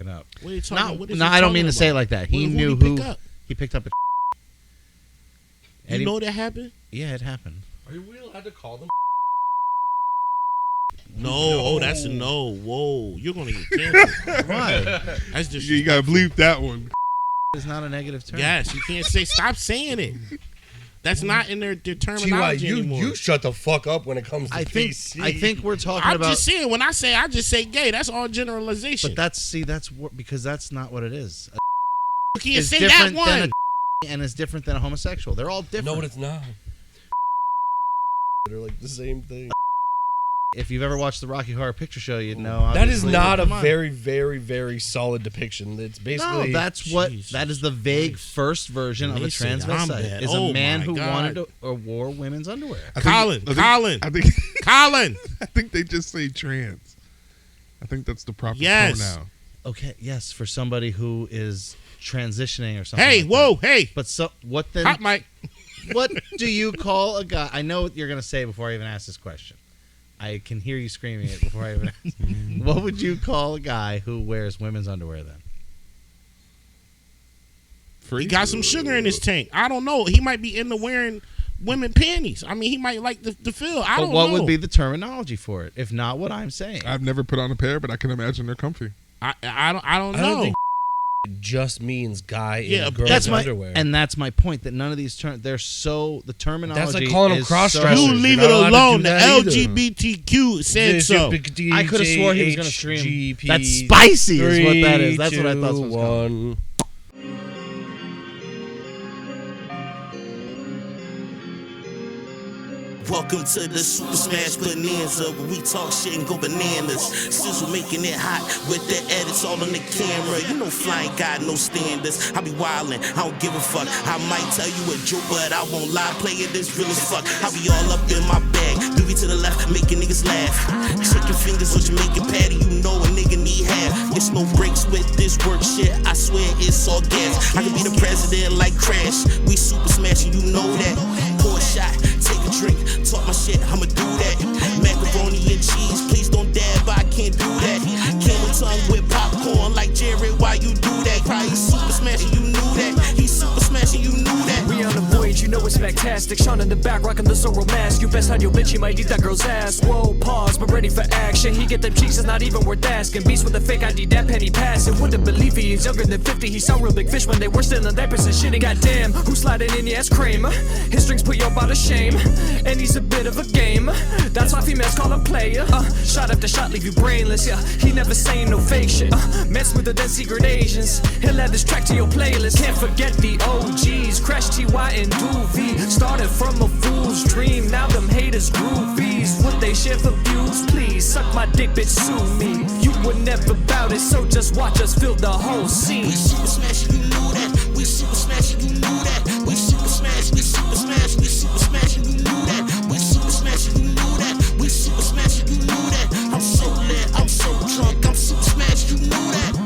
hooking up. What are you talking about? No, I don't mean to say it like that. He knew who he picked up. You know that happened? Yeah, it happened. Are we allowed to call them? No. Oh, that's a no. Whoa, you're gonna get canceled. Why? That's just You gotta bleep that one. It's not a negative term. Yes, you can't say. Stop saying it. That's not in their terminology anymore. You shut the fuck up when it comes to PC. I think we're talking about. I'm just saying. When I just say gay. That's all generalization. But that's because that's not what it is. You can't say that one. And it's different than a homosexual. They're all different. No, it's not. They're like the same thing. If you've ever watched the Rocky Horror Picture Show, you'd know. That is not a very, very, very solid depiction. It's basically that is the vague first version of a transvestite. Is a man who wanted to or wore women's underwear. Colin. I think Colin. I think they just say trans. I think that's the proper pronoun. Okay, yes, for somebody who is transitioning or something. Hey, hey. But what then? Hot mic. What do you call a guy? I know what you're going to say before I even ask this question. I can hear you screaming it before I even ask. What would you call a guy who wears women's underwear then? He got some sugar in his tank. I don't know. He might be into wearing women panties. I mean, he might like the feel. I don't know. What would be the terminology for it, if not what I'm saying? I've never put on a pair, but I can imagine they're comfy. I don't know. I don't think it just means guy in girl's underwear. And that's my point, that none of these terms, the terminology that's like calling them cross-dressers. You leave it alone. The LGBTQ said so. I could have swore he was going to scream. That's spicy is what that is. That's what I thought was called. Welcome to the Super Smash Bonanza, where we talk shit and go bananas. Sizzle making it hot with the edits all on the camera. You know Fly ain't got no standards. I be wildin', I don't give a fuck. I might tell you a joke, but I won't lie. Playing this real as fuck. I be all up in my bag. Doobie to the left, making niggas laugh. Check your fingers on Jamaican patty, you know a nigga need half. It's no breaks with this work shit. I swear it's all gas. I could be the president like Crash. We super smashing, you know that. Pour a shot, take a drink. Talk my shit, I'ma do that. Macaroni and cheese, please don't dab, I can't do that. Came with tongue with popcorn like Jared, why you do that? Probably super smashing, you knew that. He's super smashing, you knew that. We on the voyage, you know it's fantastic. Sean in the back, rocking the Zorro mask. You best hide your bitch, he might eat that girl's ass. Whoa, pause, but ready for action. He get them cheeks, it's not even worth asking. Beast with a fake ID, that penny passing. Wouldn't believe he's younger than 50. He saw real big fish when they were still in diapers and shitting. Goddamn, who's sliding in? Yes, cream. His strings put your body to shame, and he's a bit of a game. That's why females call him player. Shot after shot, leave you brainless. Yeah, he never saying no fake shit. Man smoother than secret Asians. He'll add this track to your playlist. Can't forget the OGs. Crash TY and Doovie. Started from a fool's dream. Now them haters groupies. Would they share for views? Please suck my dick, bitch, sue me. You were never bout it, so just watch us fill the whole scene. We super smashing, you knew that. We super smashing, you knew that. We super smash, we super smash, we super smashing, you knew that. We super smashing, you knew that. We super smashing, you knew that. I'm so lit, I'm so drunk, I'm super smashed, you knew that.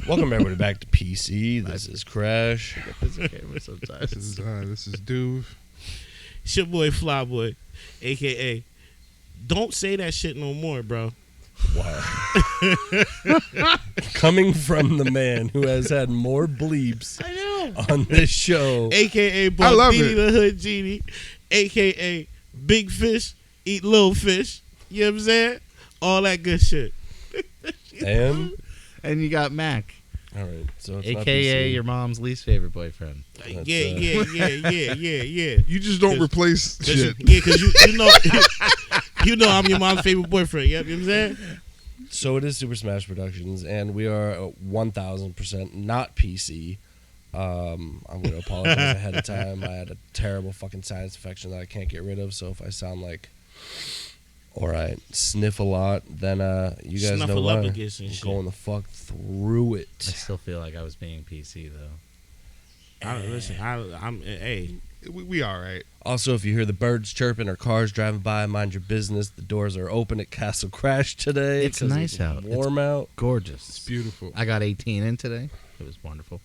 Welcome everybody back to PC. This is Crash. This is Duve. It's your boy Fli Boi, a.k.a. Don't say that shit no more, bro. Wow. Coming from the man who has had more bleeps on this show. A.k.a. I love Beanie it. the Hood Genie. A.k.a. Big Fish Eat Little Fish. You know what I'm saying? All that good shit. And you got Mac. All right. So it's A.K.A. your mom's least favorite boyfriend. Yeah. You just don't replace shit. Yeah, because you know I'm your mom's favorite boyfriend. You know what I'm saying? So it is Super Smash Productions, and we are 1,000% not PC. I'm going to apologize ahead of time. I had a terrible fucking sinus infection that I can't get rid of, so if I sound like, all right, sniff a lot, then you guys know why. I'm going the fuck through it. I still feel like I was being PC, though. Hey. We all right. Also, if you hear the birds chirping or cars driving by, mind your business. The doors are open at Castle Crash today. It's nice out. Warm out. Gorgeous. It's beautiful. I got 18 in today. It was wonderful.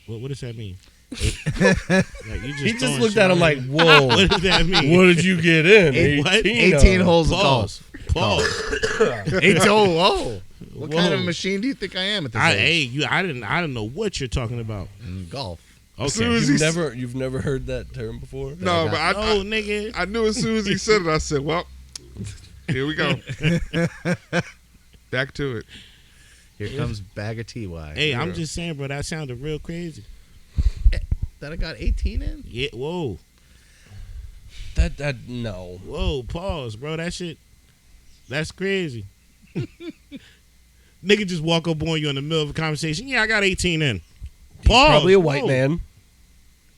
What does that mean? Like, you He just throwing looked shit at him out like, here. whoa. What does that mean? What did you get in? 18 holes of Pause. golf. Pause. 18. Whoa. What kind of Whoa. machine do you think I am at this age? I didn't know what you're talking about. Golf. Okay. soon as You've never heard that term before? No, but nigga. I knew as soon as he said it, I said, well, here we go. Back to it. Here comes bag of TY. Hey, I'm just saying, bro, that sounded real crazy. That I got 18 in? Yeah, whoa. That no. Whoa, pause, bro. That shit, that's crazy. Nigga just walk up on you in the middle of a conversation. Yeah, I got 18 in. Pause. Probably a white Whoa. man,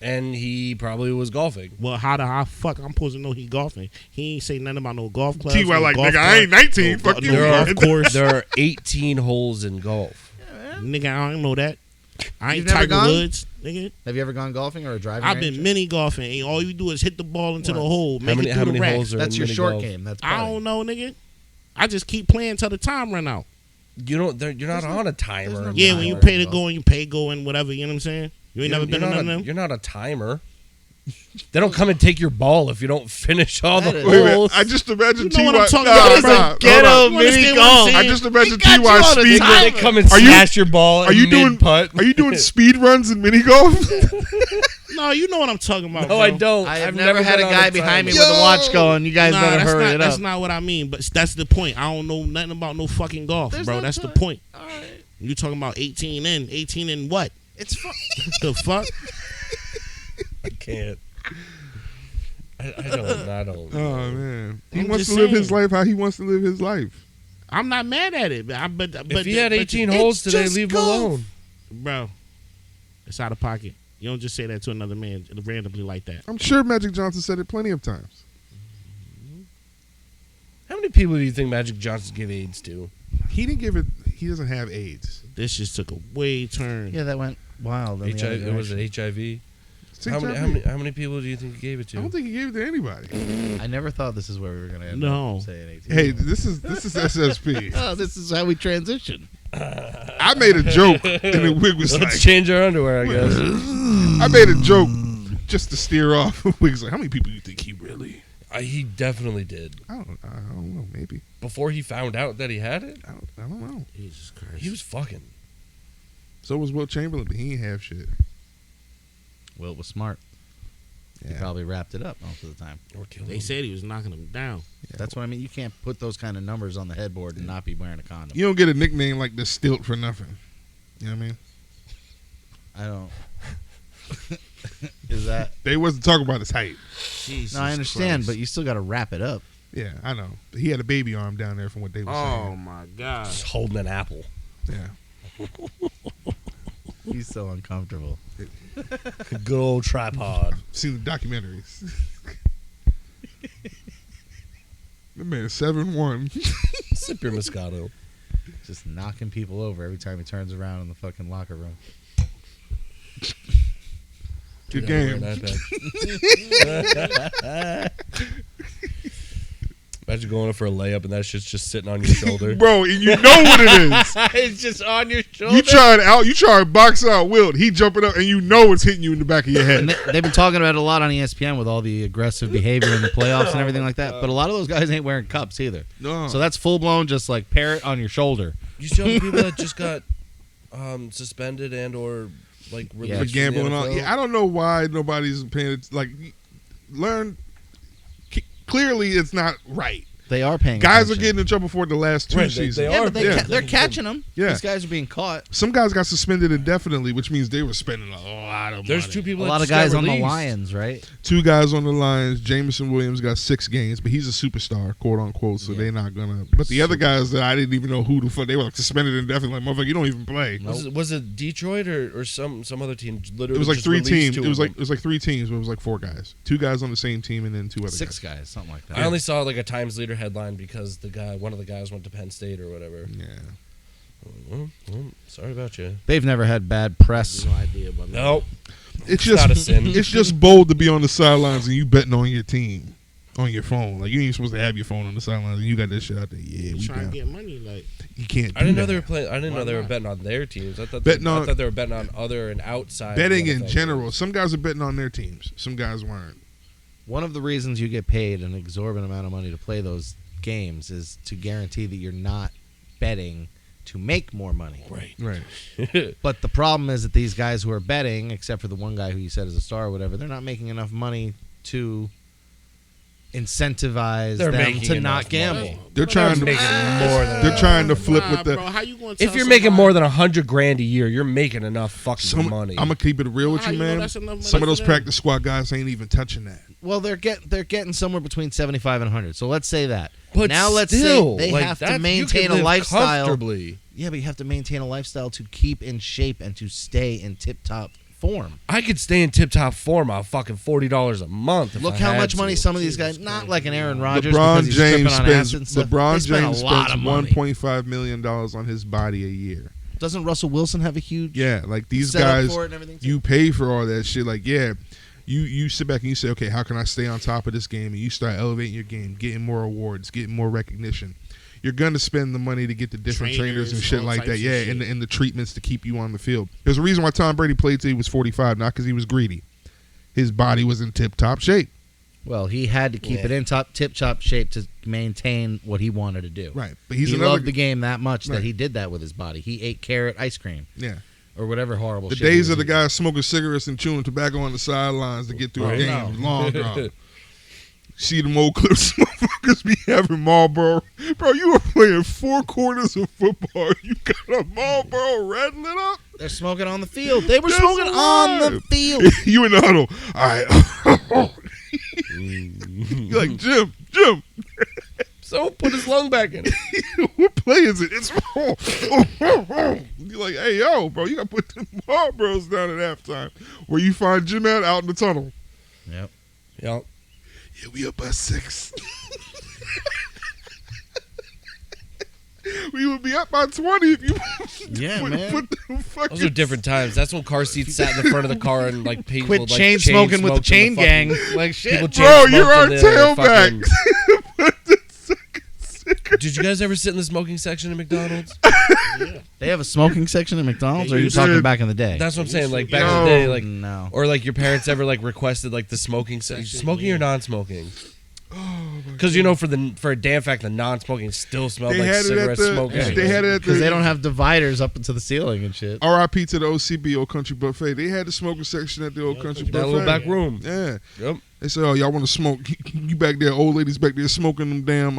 and he probably was golfing. Well, how I'm supposed to know he golfing? He ain't say nothing about no golf club. T.Y. like, nigga, I ain't 19. Fuck you. There are, Of course. there are 18 holes in golf. Nigga, I don't know that. I You've ain't never Tiger gone? Woods, nigga. Have you ever gone golfing or a driving I've range? been mini golfing, and all you do is hit the ball into the hole, make it How through many the rack. holes are That's in your mini short golf? game. That's I putting. don't know, nigga. I just keep playing till the time run out. You don't. You're not on a timer. Yeah, when you pay to go and you pay go and whatever, you know what I'm saying? You ain't never been on none of them? You're not a timer. They don't come and take your ball if you don't finish all the That is- Wait a minute. holes. I just imagine You know what I'm T.Y. talking about? Nah, Ghetto hold on. mini You understand what I'm golf. saying? I just imagine got you T.Y. on a speed. timer. They come and Are you- smash your ball. Are you doing putt? Are you doing speed runs in mini golf? No, you know what I'm talking about, No, bro. I don't. I have I've never had a been on guy behind me timer. with a watch going, you guys better that's hurry not, it that's up. not what I mean, but that's the point. I don't know nothing about no fucking golf, There's bro. no That's the time. point. All right. You talking about 18 in what? It's fun. The fuck? I can't. I don't. Oh man, he I'm wants just to live his saying. life how he wants to live his life. I'm not mad at it, but If he had but 18 holes today, just leave him golf. alone. bro, it's out of pocket. You don't just say that to another man randomly like that. I'm sure Magic Johnson said it plenty of times. How many people do you think Magic Johnson gave AIDS to? He didn't give it. He doesn't have AIDS. This just took a way turn. Yeah, that went wild. in the other HIV, was it direction. HIV? It's How HIV. many people do you think he gave it I to? don't think he gave it to anybody. I never thought this is where we were going to end No. up saying 18. Hey, this is SSP. Oh, this is how we transition. I made a joke, and the wig was Let's like, change our underwear, I guess. I made a joke just to steer off. Wig's like, how many people do you think he really? He definitely did. I don't know. Maybe. Before he found out that he had it, I don't know. Jesus Christ. he was fucking. So was Wilt Chamberlain, but he ain't have shit. Wilt was smart. He Yeah. probably wrapped it up most of the time. Or killed They him. said he was knocking them down. That's what I mean. You can't put those kind of numbers on the headboard and not be wearing a condom. You don't get a nickname like the Stilt for nothing. You know what I mean? I don't. Is that? They wasn't talking about his height. Jesus No, I understand, Christ. but you still got to wrap it up. Yeah, I know. He had a baby arm down there from what they were Oh saying. my God. Just holding an apple. Yeah. He's so uncomfortable. Good old tripod. Seen the documentaries. The man 7'1". Sip your Moscato. Just knocking people over every time he turns around in the fucking locker room. Good Wear game. an iPad. Imagine going in for a layup and that shit's just sitting on your shoulder. Bro, and you know what it is. It's just on your shoulder. You try to box out Wilt. He jumping up and you know it's hitting you in the back of your head. And they've been talking about it a lot on ESPN with all the aggressive behavior in the playoffs and everything like that. But a lot of those guys ain't wearing cups either. No. So that's full blown, just like parrot on your shoulder. You see all the people that just got suspended and or like released for from the gambling on. NFL? Yeah, I don't know why nobody's paying it. Like, clearly it's not right. They are paying. Guys are attention. getting in trouble for it the last two Right, they seasons. are. Yeah, but Yeah. they're catching them. Yeah. These guys are being caught. Some guys got suspended indefinitely, which means they were spending a lot of There's money. two people. A that lot of just got guys on the released. Lions, right? Two guys on the Lions. Jameson Williams got 6 games, but he's a superstar, quote unquote. So they're not gonna. But the other guys that I didn't even know who the fuck they were like suspended indefinitely. Like, motherfucker, you don't even play. Was it Detroit or some other team? Literally, It was like just 3 released teams. 2 It was of like them. it was like 3 teams, but it was like 4 guys. 2 guys on the same team, and then 2 other 6 guys. guys, something like that. I only saw like a Times Leader headline because one of the guys went to Penn State or whatever. Yeah. Well, sorry about you. They've never had bad press. No idea about that. Nope. It's not a just sin. it's just bold to be on the sidelines and you betting on your team. on your phone. Like you ain't supposed to have your phone on the sidelines, and you got this shit out there. Yeah, we trying to down. get money. Like You can't. I didn't know that. they were playing. I didn't Why know they were not? betting on their teams. I thought Betting on- they were betting on other and outside Betting the in NFL general. teams. Some guys are betting on their teams. Some guys weren't. One of the reasons you get paid an exorbitant amount of money to play those games is to guarantee that you're not betting to make more money. Right. But the problem is that these guys who are betting, except for the one guy who you said is a star or whatever, they're not making enough money to incentivize They're them making to enough not gamble. money. They're trying to. making more than They're trying to flip nah, with the. bro, how you gonna If tell you're making somebody- more than $100,000 a year, you're making enough fucking money. I'm gonna keep it real with How you, you know man. that's enough money Some of for those them? practice squad guys ain't even touching that. Well, they're getting somewhere between 75 and 100. So let's say that. But now let's still, say they like, have that- to you maintain can a live lifestyle. comfortably. Yeah, but you have to maintain a lifestyle to keep in shape and to stay in tip-top form. I could stay in tip-top form on fucking $40 a month. If Look I how had much money to. some of these guys, not like an Aaron Rodgers, LeBron because he's stripping James on acid and spends. stuff. LeBron They spend James a lot spends of money. $1.5 million on his body a year. Doesn't Russell Wilson have a huge Yeah, like these setup guys, for it and everything too? you pay for all that shit. Like, yeah, you sit back and you say, okay, how can I stay on top of this game? And you start elevating your game, getting more awards, getting more recognition. You're gonna spend the money to get the different trainers and Trainers, shit all like types that. of Yeah, shit. and the treatments to keep you on the field. There's a reason why Tom Brady played till he was 45, not because he was greedy. His body was in tip-top shape. Well, he had to keep it in tip-top shape to maintain what he wanted to do. Right, but he's he another. loved the game that much Right. that he did that with his body. He ate carrot ice cream Yeah, or whatever horrible the shit. he days was of the eating. guys smoking cigarettes and chewing tobacco on the sidelines to get through a Right. game No. long gone. See them old clips, motherfuckers be having Marlboro. Bro, you were playing 4 quarters of football. You got a Marlboro red lit up? They're smoking on the field. They were That's smoking on the alive. field. You in the huddle. All right. You're like, Jim. So put his lung back in. What play is it? It's You're like, hey, yo, bro, you got to put them Marlboros down at halftime. Where you find Jim out in the tunnel. Yep. Yep. Yeah, we up by 6. We would be up by 20 if you Yeah, put, man. put them fucking. Those are different times. That's when car seats sat in the front of the car and like people Quit like, chain smoking with the smoked in chain fucking- gang. Like shit. People chain Bro, smoked you're our in the tailback. fucking- Did you guys ever sit in the smoking section at McDonald's? They have a smoking section at McDonald's, or are you used talking to. back in the day? That's what I'm saying. Like back Yo. in the day, like no. or like your parents ever like requested like the smoking section, smoking or non-smoking? Because you know, for a damn fact, the non-smoking still smelled They like had it at cigarette the. smoke. They anyway. had it at Because the. they don't have dividers up into the ceiling and shit. R.I.P. to the OCBO Country Buffet. They had the smoking section at the old Country that Buffet. little back room. Yeah. Yep. They said, "Oh, y'all want to smoke? You back there, old ladies back there smoking them damn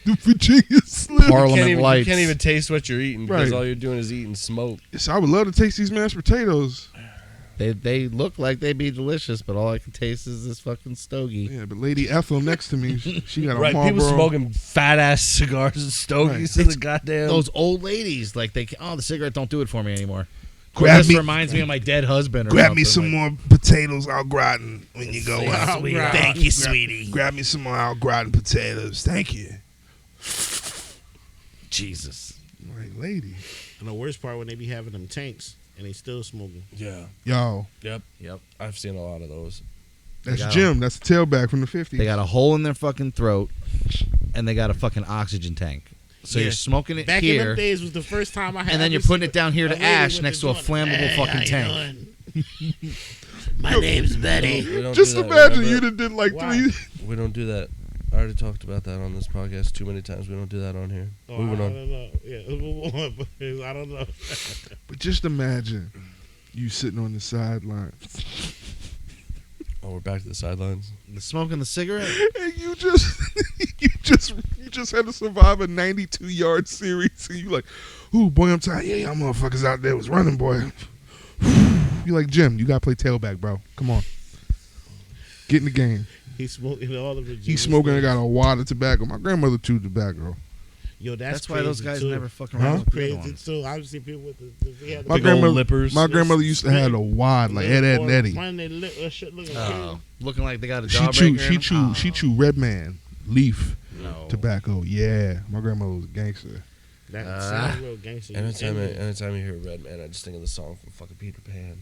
the Virginia Slim." Parliament You lights. can't even taste what you're eating because Right. all you're doing is eating smoke. So I would love to taste these mashed potatoes. They look like they'd be delicious, but all I can taste is this fucking stogie. Yeah, but Lady Ethel next to me, she got a Right, Marlboro. people smoking fat ass cigars and stogies in the goddamn. Those old ladies, like the cigarette don't do it for me anymore. Grab This me- reminds me of my dead husband. Or Grab me something. some more potatoes au gratin when you go Say out. sweetie. Thank you, sweetie. Grab me some more au gratin potatoes. Thank you. Jesus. Like, lady. And the worst part when they be having them tanks and they still smoking. yeah. Yo, Yep. I've seen a lot of those. that's got Jim. That's the tailback from the 50s. They got a hole in their fucking throat, and they got a fucking oxygen tank. So Yeah. you're smoking it Back in here, them days was the first time I had. and then you're putting it down here to ash next to a flammable fucking tank. My name's Betty. We don't Just do that, imagine remember? you did like Why? 3. We don't do that. I already talked about that on this podcast too many times. We don't do that on here. Moving I on. don't know. Yeah, move on. But I don't know. But just imagine you sitting on the sideline Oh, we're back to the sidelines. The smoking the cigarette. and you just had to survive a 92-yard series, and you like, ooh, boy, I'm tired. Yeah, y'all motherfuckers out there was running, boy. You like, Jim, you gotta play tailback, bro. Come on, get in the game. He's smoking all of it. He's smoking and got a wad of tobacco. My grandmother chewed tobacco. Yo, That's why those guys too. never fucking Huh? around with the other Crazy ones. too. I've seen people with the they had My Big old grandmother, lippers. my grandmother used to have a wad like Ed, Ed, and Eddie. One they lit that shit looking Looking like they got a She jawbreaker. chewed Red Man leaf No. tobacco. Yeah, my grandmother was a gangster. That sounds real gangster. Anytime you hear Red Man, I just think of the song from fucking Peter Pan.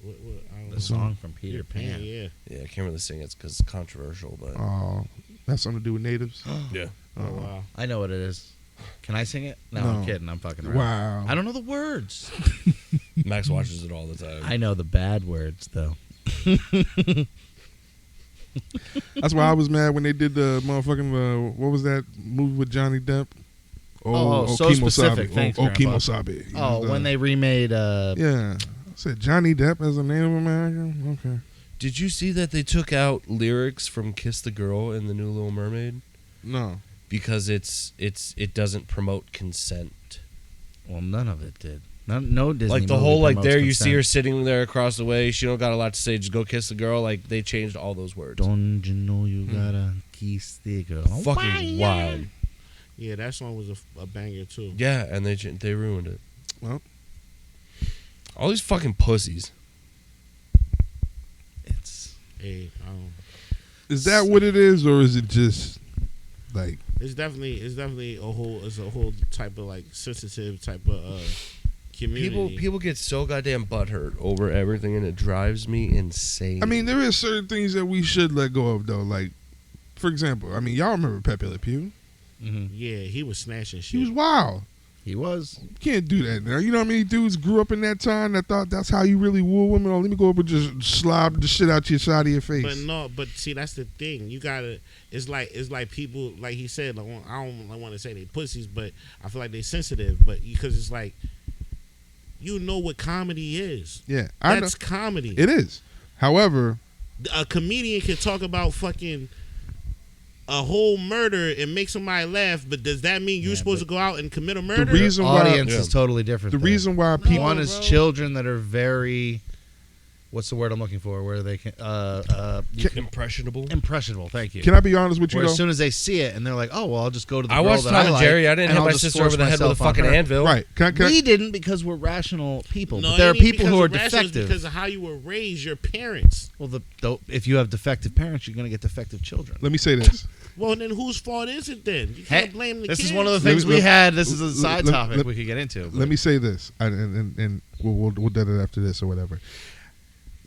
I don't The know. song from Peter Pan. Yeah. Yeah, I can't really sing it because it's controversial, but Oh, that's something to do with natives. yeah. Oh wow. I know what it is. Can I sing it? No, No. I'm kidding. I'm fucking around. Wow. I don't know the words. Max watches it all the time. I know the bad words though. That's why I was mad when they did the motherfucking what was that movie with Johnny Depp? So specific. Thanks, Grandpa. Kimosabe. Oh, when they remade. Yeah. I said Johnny Depp as a Native American. Okay. Did you see that they took out lyrics from "Kiss the Girl" in the new Little Mermaid No. because it doesn't promote consent? Well, none of it did. No Disney. Like the movie whole like promotes there you see her consent. sitting there across the way. She don't got a lot to say. Just go kiss the girl. Like they changed all those words. Don't you know you gotta kiss the girl? Fucking wild. Yeah, that song was a banger too. Yeah, and they ruined it. Well. All these fucking pussies. It's Hey, Is that what it is, or is it just like? it's definitely a whole type of like sensitive type of community. People get so goddamn butthurt over everything, and it drives me insane. I mean, there is certain things that we should let go of, though. Like, for example, I mean, y'all remember Pepe Le Pew? Yeah, he was snatching shit. He was wild. he was. You can't do that now. You know how many dudes grew up in that time that thought that's how you really woo women? Oh, let me go over and just slob the shit out your side of your face. But see, that's the thing. You gotta. It's like people, like he said. Like, I don't want to say they pussies, but I feel like they sensitive. But because it's like, you know what comedy is. Yeah, I know. That's comedy. It is. However, A comedian can talk about fucking a whole murder and make somebody laugh, but does that mean you're supposed to go out and commit a murder? the reason why Audience is totally different. the there. reason why people One is bro. children that are very. What's the word I'm looking for? Where they can impressionable. impressionable. Thank you. can I be honest with you Where though? as soon as they see it and they're like, oh well, I'll just go to the I girl watched that Tom I and like, Jerry. I didn't and hit I'll my just sister force over the head with a myself on fucking her. anvil. Right? Can We didn't because we're rational people. No, but there it are ain't people who are because of rational, it's defective. because of how you were raised, your parents. Well, if you have defective parents, you're going to get defective children. let me say this. Well, then whose fault is it then? You Hey, can't blame the this kids. is one of the Let things me- we had. This is a side let- topic let- we could get into. Let me say this, and we'll do it after this or whatever.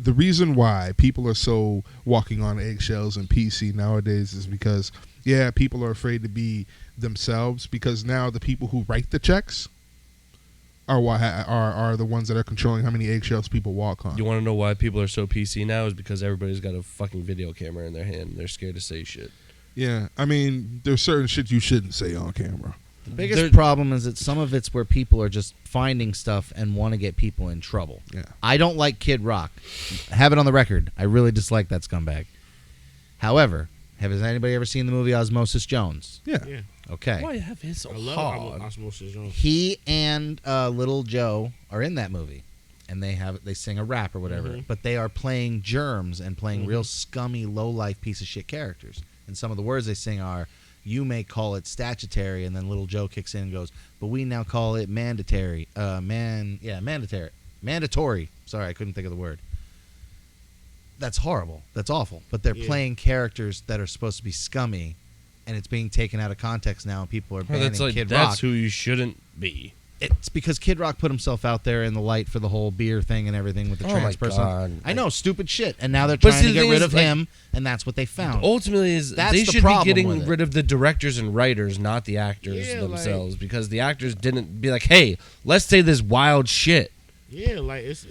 The reason why people are so walking on eggshells and PC nowadays is because, yeah, people are afraid to be themselves because now the people who write the checks are the ones that are controlling how many eggshells people walk on. You want to know why people are so PC now? Is because everybody's got a fucking video camera in their hand. And they're scared to say shit. Yeah, I mean, there's certain shit you shouldn't say on camera. The biggest There- problem is that some of it's where people are just finding stuff and want to get people in trouble. Yeah. I don't like Kid Rock. Have it on the record. I really dislike that scumbag. However, has anybody ever seen the movie Osmosis Jones? Yeah. Yeah, Okay. Why you have his so I love hard? Osmosis Jones. He and Little Joe are in that movie, and they sing a rap or whatever. Mhm. But they are playing germs and playing real scummy, low life piece of shit characters. And some of the words they sing are, "You may call it statutory," and then Little Joe kicks in and goes, "But we now call it mandatory." Mandatory. Sorry, I couldn't think of the word. That's horrible. That's awful. But they're Yeah. playing characters that are supposed to be scummy, and it's being taken out of context now, and people are Well, banning that's Kid Rock. that's who you shouldn't be. It's because Kid Rock put himself out there in the light for the whole beer thing and everything with the Oh trans my person. God. I know, stupid shit. And now they're But trying see, to the get thing rid is, of like, him, and that's what they found. Ultimately, is That's they the should be problem getting with it. rid of the directors and writers, not the actors Yeah, themselves, because the actors didn't be like, "Hey, let's say this wild shit." Yeah, like it's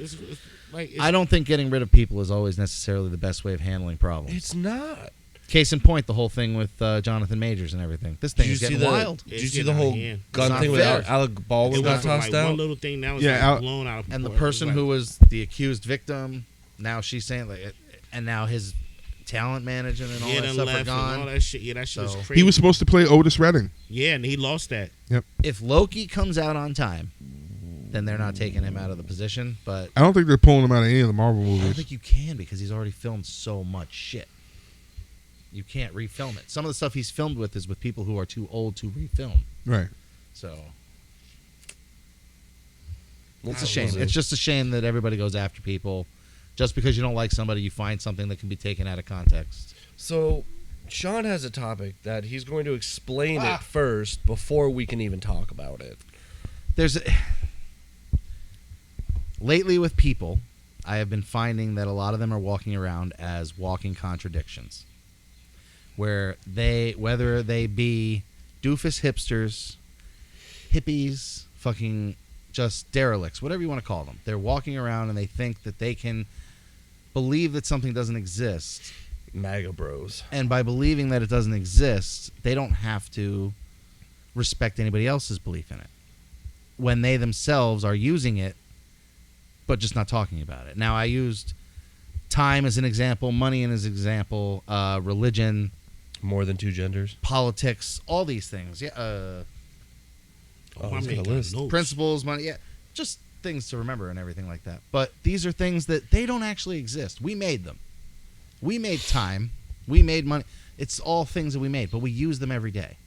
like it's, I don't think getting rid of people is always necessarily the best way of handling problems. It's not. Case in point, the whole thing with Jonathan Majors and everything. This thing is getting wild. Did you It's see the getting out whole of hand. It's gun not thing with fair. Alec Baldwin It got went from tossed like out? one little thing now it's Yeah, like blown out of And the proportion. person It's who like, was the accused victim, now she's saying, like, and now his talent management and all yeah, that then stuff are left and all gone. that shit. Yeah, that shit So- is crazy. He was supposed to play Otis Redding. yeah, and he lost that. If Loki comes out on time, then they're not taking him out of the position. But I don't think they're pulling him out of any of the Marvel I don't movies. think you can because he's already filmed so much shit. You can't refilm it. Some of the stuff he's filmed with is with people who are too old to refilm. Right. So Well, it's a shame. It's just a shame that everybody goes after people. Just because you don't like somebody, you find something that can be taken out of context. So, Sean has a topic that he's going to explain it first before we can even talk about it. Lately with people, I have been finding that a lot of them are walking around as walking contradictions, whether they be doofus hipsters, hippies, fucking just derelicts, whatever you want to call them. They're walking around and they think that they can believe that something doesn't exist. MAGA bros. And by believing that it doesn't exist, they don't have to respect anybody else's belief in it, when they themselves are using it, but just not talking about it. Now, I used time as an example, money as an example, religion. More than two genders. Politics, all these things. Yeah. He's got a list. Principles, money, yeah. Just things to remember and everything like that. But these are things that they don't actually exist. We made them. We made time. We made money. It's all things that we made, but we use them every day.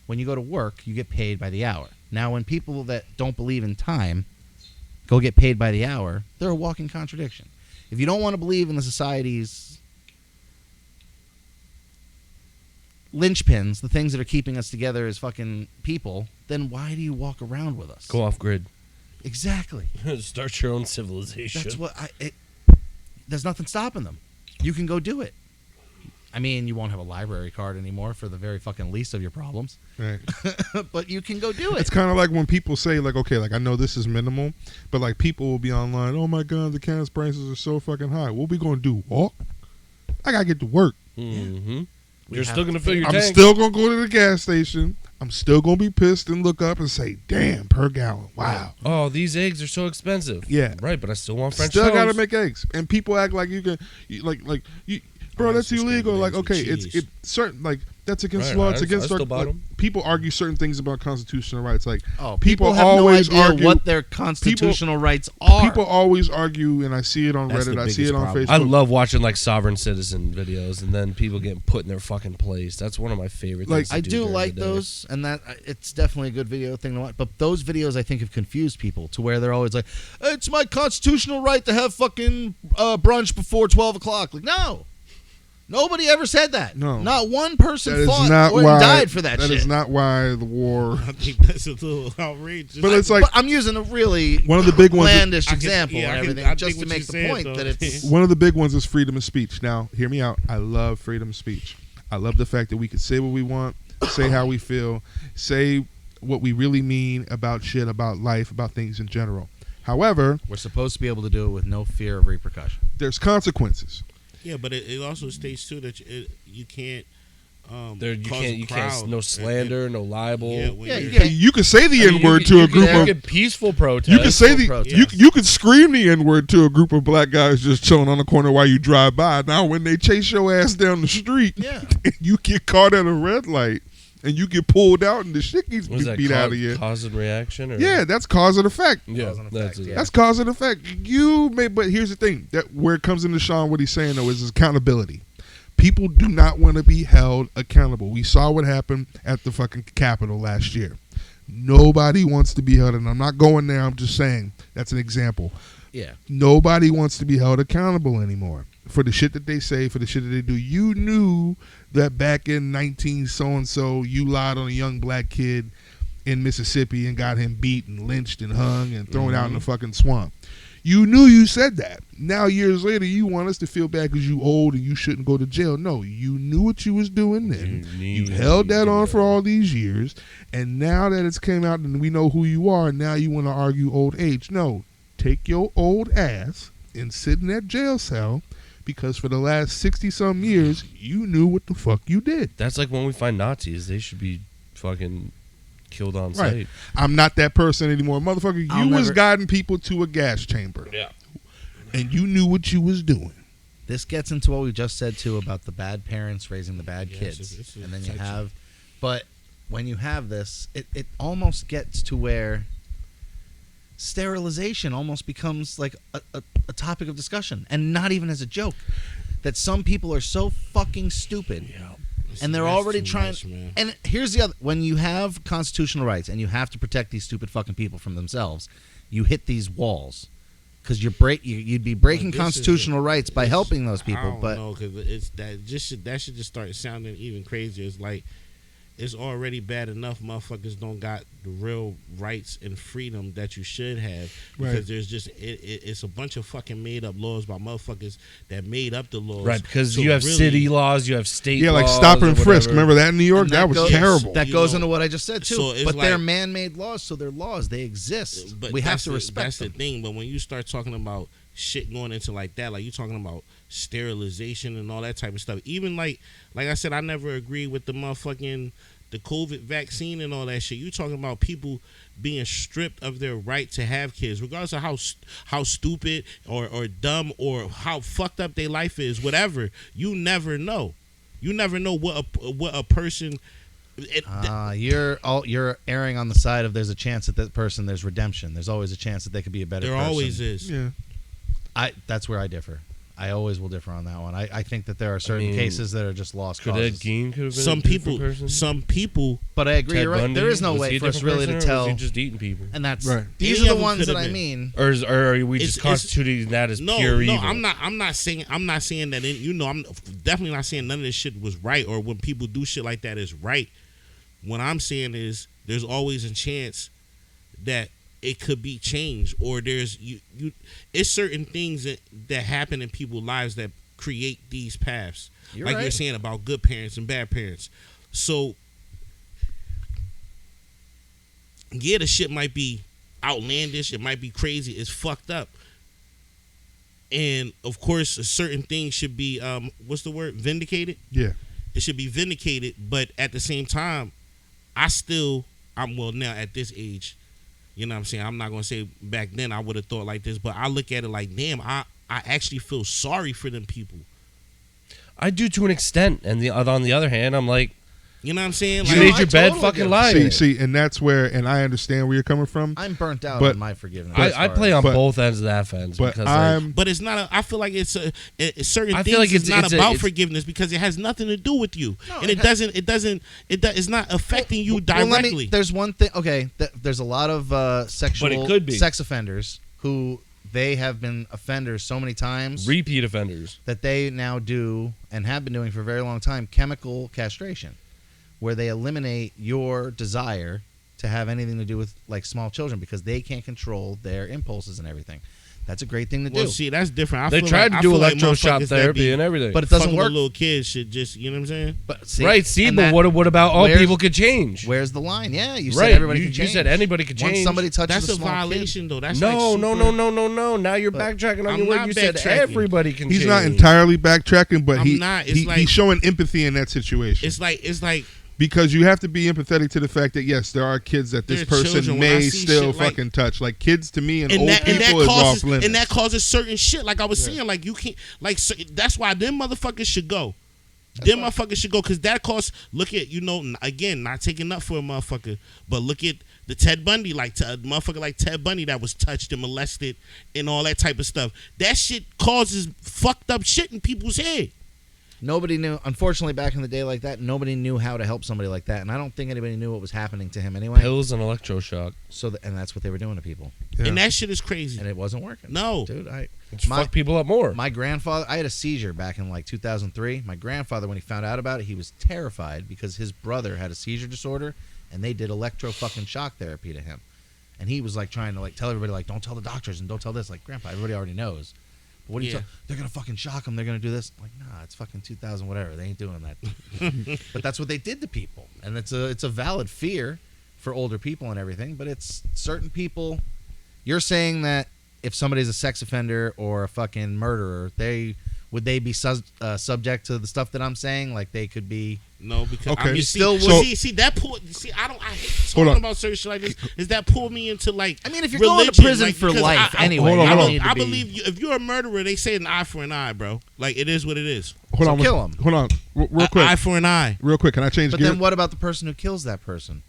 When you go to work, you get paid by the hour. Now, when people that don't believe in time go get paid by the hour, they're a walking contradiction. If you don't want to believe in the society's linchpins, the things that are keeping us together as fucking people, then why do you walk around with us? Go off grid. Exactly. Start your own civilization. That's what there's nothing stopping them. You can go do it. I mean, you won't have a library card anymore for the very fucking least of your problems. Right. But you can go do it. It's kind of like when people say, like, okay, like, I know this is minimal, but, like, people will be online, oh, my God, the gas prices are so fucking high. What we going to do? Walk? I got to get to work. Mm-hmm. We You're have still going to to fill your I'm tank. still going to go to the gas station. I'm still going to be pissed and look up and say, damn, per gallon. Wow. Oh, these eggs are so expensive. Yeah. Right, but I still want French Still toast. got to make eggs. And people act like you can, bro, that's just illegal. scrambled Like, eggs okay, with it's cheese. certain, like, that's against Right, law. I It's against still bought like, 'em. people argue certain things about constitutional rights. Like, people have always no idea argue what their constitutional rights are. People always argue, and I see it on That's Reddit. the I see it biggest on problem. Facebook. I love watching like sovereign citizen videos and then people getting put in their fucking place. That's one of my favorite Like, things to I do do during like the day. those, and that it's definitely a good video thing to watch. But those videos, I think, have confused people to where they're always like, "It's my constitutional right to have fucking brunch before 12 o'clock." Like, no, nobody ever said that. No. Not one person That is fought not or why died for that shit. That is not why the war. I think that's a little outrageous. But it's like But I'm using a really one of the big ones. outlandish I can- example yeah, I and can- everything, I just think to what make you're the saying, point though. that it's One of the big ones is freedom of speech. Now, hear me out. I love freedom of speech. I love the fact that we can say what we want, say how we feel, say what we really mean about shit, about life, about things in general. However, we're supposed to be able to do it with no fear of repercussion. there's consequences. yeah, but it also states too that you can't. You cause a can't crowd. no slander, no libel. Yeah, when Yeah, you're- you can't. You can say the I mean, N word you to a can- group you of. can peaceful protest. You can say the protest. you can scream the N word to a group of black guys just chilling on the corner while you drive by. Now, when they chase your ass down the street, Yeah. and you get caught at a red light and you get pulled out and the shit gets Was that beat out of you. cause and reaction? Or? Yeah, that's cause and effect. Yeah, Cause and that's effect, it. yeah. That's cause and effect. You may, but here's the thing: that where it comes into Sean, what he's saying though is accountability. People do not want to be held accountable. We saw what happened at the fucking Capitol last year. Nobody wants to be held, and I'm not going there. I'm just saying that's an example. Yeah. Nobody wants to be held accountable anymore for the shit that they say, for the shit that they do. You knew that back in 19 so-and-so, you lied on a young black kid in Mississippi and got him beat and lynched and hung and thrown out in the fucking swamp. You knew you said that. Now, years later, you want us to feel bad because you old and you shouldn't go to jail. No, you knew what you was doing then. You've held that on for all these years. And now that it's came out and we know who you are, now you want to argue old age. No, take your old ass and sit in that jail cell because for the last 60-some years, you knew what the fuck you did. That's like when we find Nazis. They should be fucking killed on Right. sight. I'm not that person anymore. Motherfucker, I'll you was never- guiding people to a gas chamber. Yeah. And you knew what you was doing. This gets into what we just said too about the bad parents raising the bad Yeah, kids, it's a and then you section. have. But when you have this, it almost gets to where sterilization almost becomes like a topic of discussion, and not even as a joke. That some people are so fucking stupid, and they're That's already too trying. much, man. And here's the other: when you have constitutional rights and you have to protect these stupid fucking people from themselves, you hit these walls. Because you'd be breaking But this is constitutional rights by it's- helping those I people. don't but know, because that should just start sounding even crazier. It's like it's already bad enough motherfuckers don't got the real rights and freedom that you should have, because Right. there's just it's a bunch of fucking made up laws by motherfuckers that made up the laws. Right, because So you have really, city laws, you have state Yeah, laws. like stop or and frisk. whatever. Remember that in New York? And That was goes- terrible. That You goes know, into what I just said too. so it's But they're like- man-made laws, so they're laws. They exist. But We have that's to the- respect That's them. the thing. But when you start talking about shit going into like that, like you talking about sterilization and all that type of stuff, even like I said, I never agree with the motherfucking the COVID vaccine and all that shit. You talking about people being stripped of their right to have kids, regardless of how stupid or dumb or how fucked up their life is, whatever. You never know. You never know what a person. You're erring on the side of there's a chance that person there's redemption. There's always a chance that they could be a better There person. always is. Yeah. That's where I differ. I always will differ on that one. I think that there are certain cases that are just lost Could causes. Ed Gein could have been Some a different people. person? Some people. But I agree. Ted You're right. Bundy? There is no Was way he a for us different really to person, or was tell. he just eating people? And that's Right. these Any are of the them ones could that have I been. mean. Or are we just It's- constituting that as No, pure no, evil? I'm not saying that. I'm definitely not saying none of this shit was right, or when people do shit like that is right. What I'm saying is there's always a chance that it could be changed, or there's it's certain things that happen in people's lives that create these paths. You're Like right. you're saying about good parents and bad parents. So yeah, the shit might be outlandish, it might be crazy, it's fucked up. And of course, a certain thing should be what's the word? Vindicated. Yeah. It should be vindicated, but at the same time, I'm well now at this age, you know what I'm saying? I'm not gonna say back then I would have thought like this, but I look at it like, damn, I actually feel sorry for them people. I do to an extent, and on the other hand, I'm like, You know what I'm saying? you Like, made I your bed, totally fucking get it. lie. in it. See, and that's where, and I understand where you're coming from. I'm burnt out But- on my forgiveness. I play on But- both ends of that fence But because I'm but it's not. I feel like it's certain I things. feel like it's not it's about forgiveness because it has nothing to do with you, No, and it it's not affecting you Well, directly. there's one thing. Okay, there's a lot of sexual could be. sex offenders who they have been offenders so many times repeat offenders. that they now do and have been doing for a very long time chemical castration, where they eliminate your desire to have anything to do with like small children because they can't control their impulses and everything. That's a great thing to Well, do. see, that's different. They tried to do electroshock therapy and everything. But it doesn't fucking work. with little kids should just, you know what I'm saying? But see, right, see, and but that- what about all where's- people could change? Where's the line? Yeah, you said Right, everybody you can change. said anybody could Once change. somebody touches That's a small kid- violation, though. That's No, like no, super- no. Now you're But backtracking on I'm your word. not You said backtracking. everybody can change. He's not entirely backtracking, but I'm not. It's like- he's showing empathy in that situation. It's like Because you have to be empathetic to the fact that yes, there are kids that this They're person children. When I may see still shit like- fucking touch. Like kids to me and and old that people is off causes limits. and that causes certain shit. Like I was saying, like you can't like so, that's why them motherfuckers should go. Them motherfuckers should go because that costs. Look at again, not taking up for a motherfucker, but look at the Ted Bundy, like a motherfucker like Ted Bundy that was touched and molested and all that type of stuff. That shit causes fucked up shit in people's head. Nobody knew. Unfortunately, back in the day like that, nobody knew how to help somebody like that, and I don't think anybody knew what was happening to him anyway. Pills and electroshock. And that's what they were doing to people, Yeah. And that shit is crazy. and it wasn't working. No. dude, Which fuck people up more. My grandfather, I had a seizure back in like 2003. My grandfather, when he found out about it, he was terrified because his brother had a seizure disorder, and they did electro fucking shock therapy to him, and he was like trying to like tell everybody like don't tell the doctors and don't tell this. Like Grandpa, everybody already knows. But what do you Yeah. tell? They're gonna fucking shock him. They're gonna do this. I'm like, nah, it's fucking 2000 whatever. They ain't doing that. But that's what they did to people, and it's a valid fear for older people and everything. But it's certain people. You're saying that if somebody's a sex offender or a fucking murderer, would they be subject to the stuff that I'm saying? Like they could be. No, because Okay. I mean, You still see that pull. See, I hate Hold talking on. about certain shit like this. Is that pull me into like? I mean, if you're religion, going to prison like, for because life anyway, Hold on, you hold don't on. need to I be- believe if you're a murderer, they say an eye for an eye, bro. Like it is what it is. Hold So on, kill him. Hold on, real quick, Eye for an eye. real quick. Can I change But gear? then what about the person who kills that person?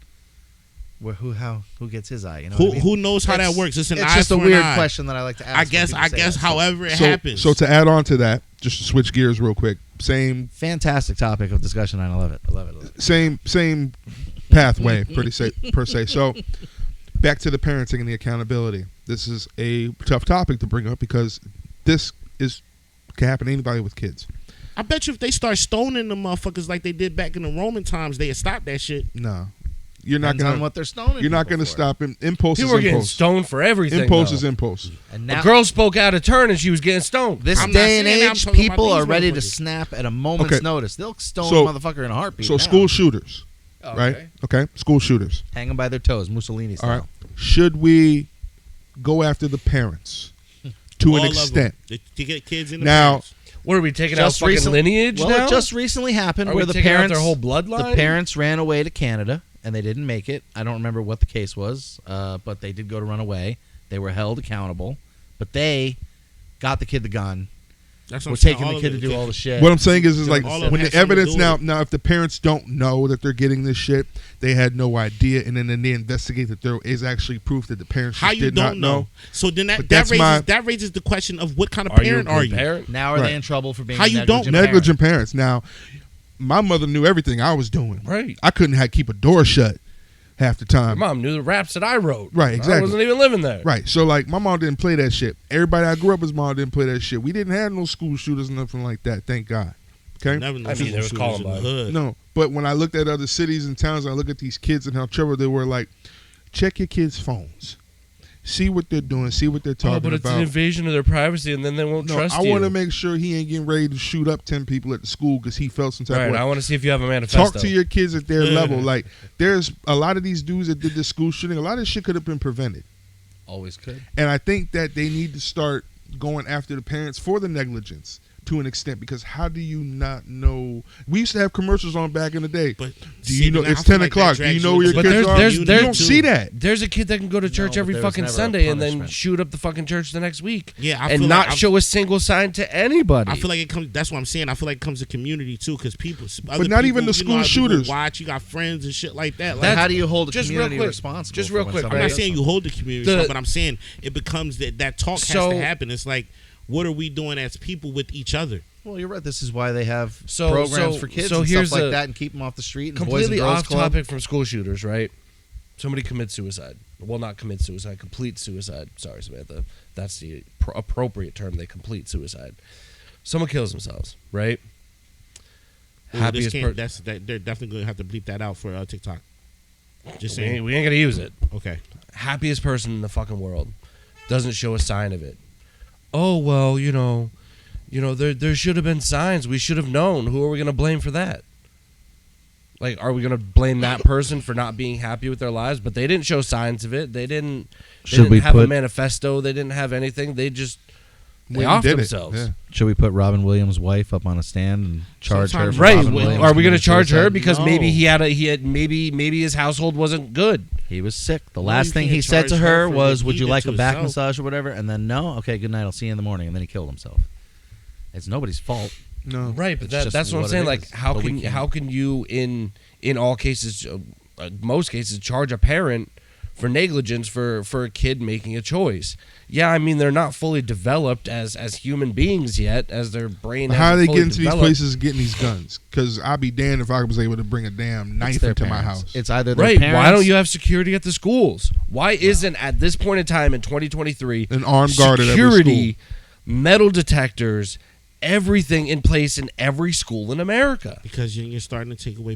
Who gets his eye? You know what I mean? Who knows how It's- that works? It's an It's eye just a for an weird eye. question that I like to ask. I when guess. people say that. So, However it so, happens. so to add on to that, just to switch gears real quick. Same fantastic topic of discussion, and I love it. I love it. same pathway per se. So back to the parenting and the accountability. This is a tough topic to bring up because this can happen to anybody with kids. I bet you if they start stoning the motherfuckers like they did back in the Roman times, they'd stop that shit. No. You're not Depends gonna on what they're stoning. You're not people gonna for. stop him. Impulse People is were getting impulse. stoned for everything. Impulse though. is impulse. And A now, girl spoke out of turn and she was getting stoned. this I'm not day and saying that, I'm age, talking about people these are ready to motherfuckers. snap at a moment's Okay. notice. They'll stone So- a motherfucker in a heartbeat. So now. school shooters, Okay. right? Okay, school shooters. hang them by their toes, Mussolini style. All right. Should we go after the parents to All an of them. extent? To get kids in the Now- parents. What are we taking out Just fucking recent- lineage Well, now? it just recently happened Are where we the taking out parents, their whole bloodline? the parents ran away to Canada and they didn't make it. I don't remember what the case was, but they did go to run away. They were held accountable, but they got the kid the gun. That's what We're I'm saying, taking all the of kid to it. do all the shit. What I'm saying is Doing like all the of when it the has something to evidence do with now if the parents don't know that they're getting this shit, they had no idea, and then they investigate that there is actually proof that the parents How just you did not don't know? So then But that raises the question of what kind of Are you a parent are good you? parent? Now are Right. they in trouble for being How a you negligent don't- parent? Negligent parents. Now, my mother knew everything I was doing. Right. I couldn't keep a door shut half the Your time. mom knew the raps that I wrote. Right, I exactly. wasn't even living there. Right. So like my mom didn't play that shit. Everybody I grew up with, mom didn't play that shit. We didn't have no school shooters, nothing like that. Thank God. Okay. Never know I mean, there was shooters in the Columbine. hood. No, but when I looked at other cities and towns, and I look at these kids and how troubled they were. Like, check your kids' phones, see what they're doing, see what they're talking Oh, but it's about. an invasion of their privacy, and then they won't No, trust I you. want to make sure he ain't getting ready to shoot up 10 people at the school because he felt some type Right. of way. I want to see if you have a manifesto. Talk to your kids at their level. Like, there's a lot of these dudes that did this school shooting. A lot of this shit could have been prevented. Always could. And I think that they need to start going after the parents for the negligence to an extent, because how do you not know? We used to have commercials on back in the day. But Do you know now I it's feel 10 like that o'clock? Do drags you know where your into But kids the are? there's- You there's- don't see that. There's a kid that can go to church but every there was fucking never a Sunday and then punishment. shoot up the fucking church the next week. Yeah, I and feel not like show a single sign to anybody. I feel like it comes. That's what I'm saying. I feel like it comes to community too, because people. But not even the school shooters. Watch, you got friends and shit like that. Like, Like, how do you hold a just real community quick, responsible? just for real when quick, somebody I'm not does saying you something? hold the community, but I'm saying it becomes that talk has So- to happen. It's like, what are we doing as people with each other? Well, you're right. This is why they have So- programs so- for kids so and here's stuff like a that, and keep them off the street. And Completely Boys and Girls off Club. topic from school shooters, right? Somebody commits suicide. Well, not commit suicide, complete suicide. Sorry, Samantha. That's the appropriate term. They complete suicide. Someone kills themselves, right? Ooh, Happiest this per- can't, they're definitely going to have to bleep that out for TikTok. Just saying. we ain't gonna use it. Okay. Happiest person in the fucking world doesn't show a sign of it. Oh well, there should have been signs. We should have known. Who are we gonna blame for that? Like, are we gonna blame that person for not being happy with their lives? But they didn't show signs of it. They didn't. They Should didn't we have a put- manifesto. They didn't have anything. They just they Went and off did it. themselves. Yeah. Should we put Robin Williams' wife up on a stand and charge her? Sometimes- For Right? Robin Williams Are we gonna committing charge her suicide? because No. maybe his household wasn't good? He was sick. The No, last you thing can't he said to charge her her for was, what "Would he you did like to a back himself. massage or whatever?" And then, "No, okay, good night. I'll see you in the morning." And then he killed himself. It's nobody's fault. No. Right, but It's just that's what I'm what saying. it Like, is. how But we can can't. you in all cases, most cases, charge a parent for negligence for a kid making a choice? Yeah, I mean they're not fully developed as human beings yet, as their brain. How are hasn't they fully getting to these developed. places and getting these guns? Because I'd be damned if I was able to bring a damn It's knife their into my parents. house. It's either their Right? parents. Why don't you have security at the schools? Why isn't at this point in time in 2023 An armed guard at every security, metal detectors, everything in place in every school in America? Because you're starting to take away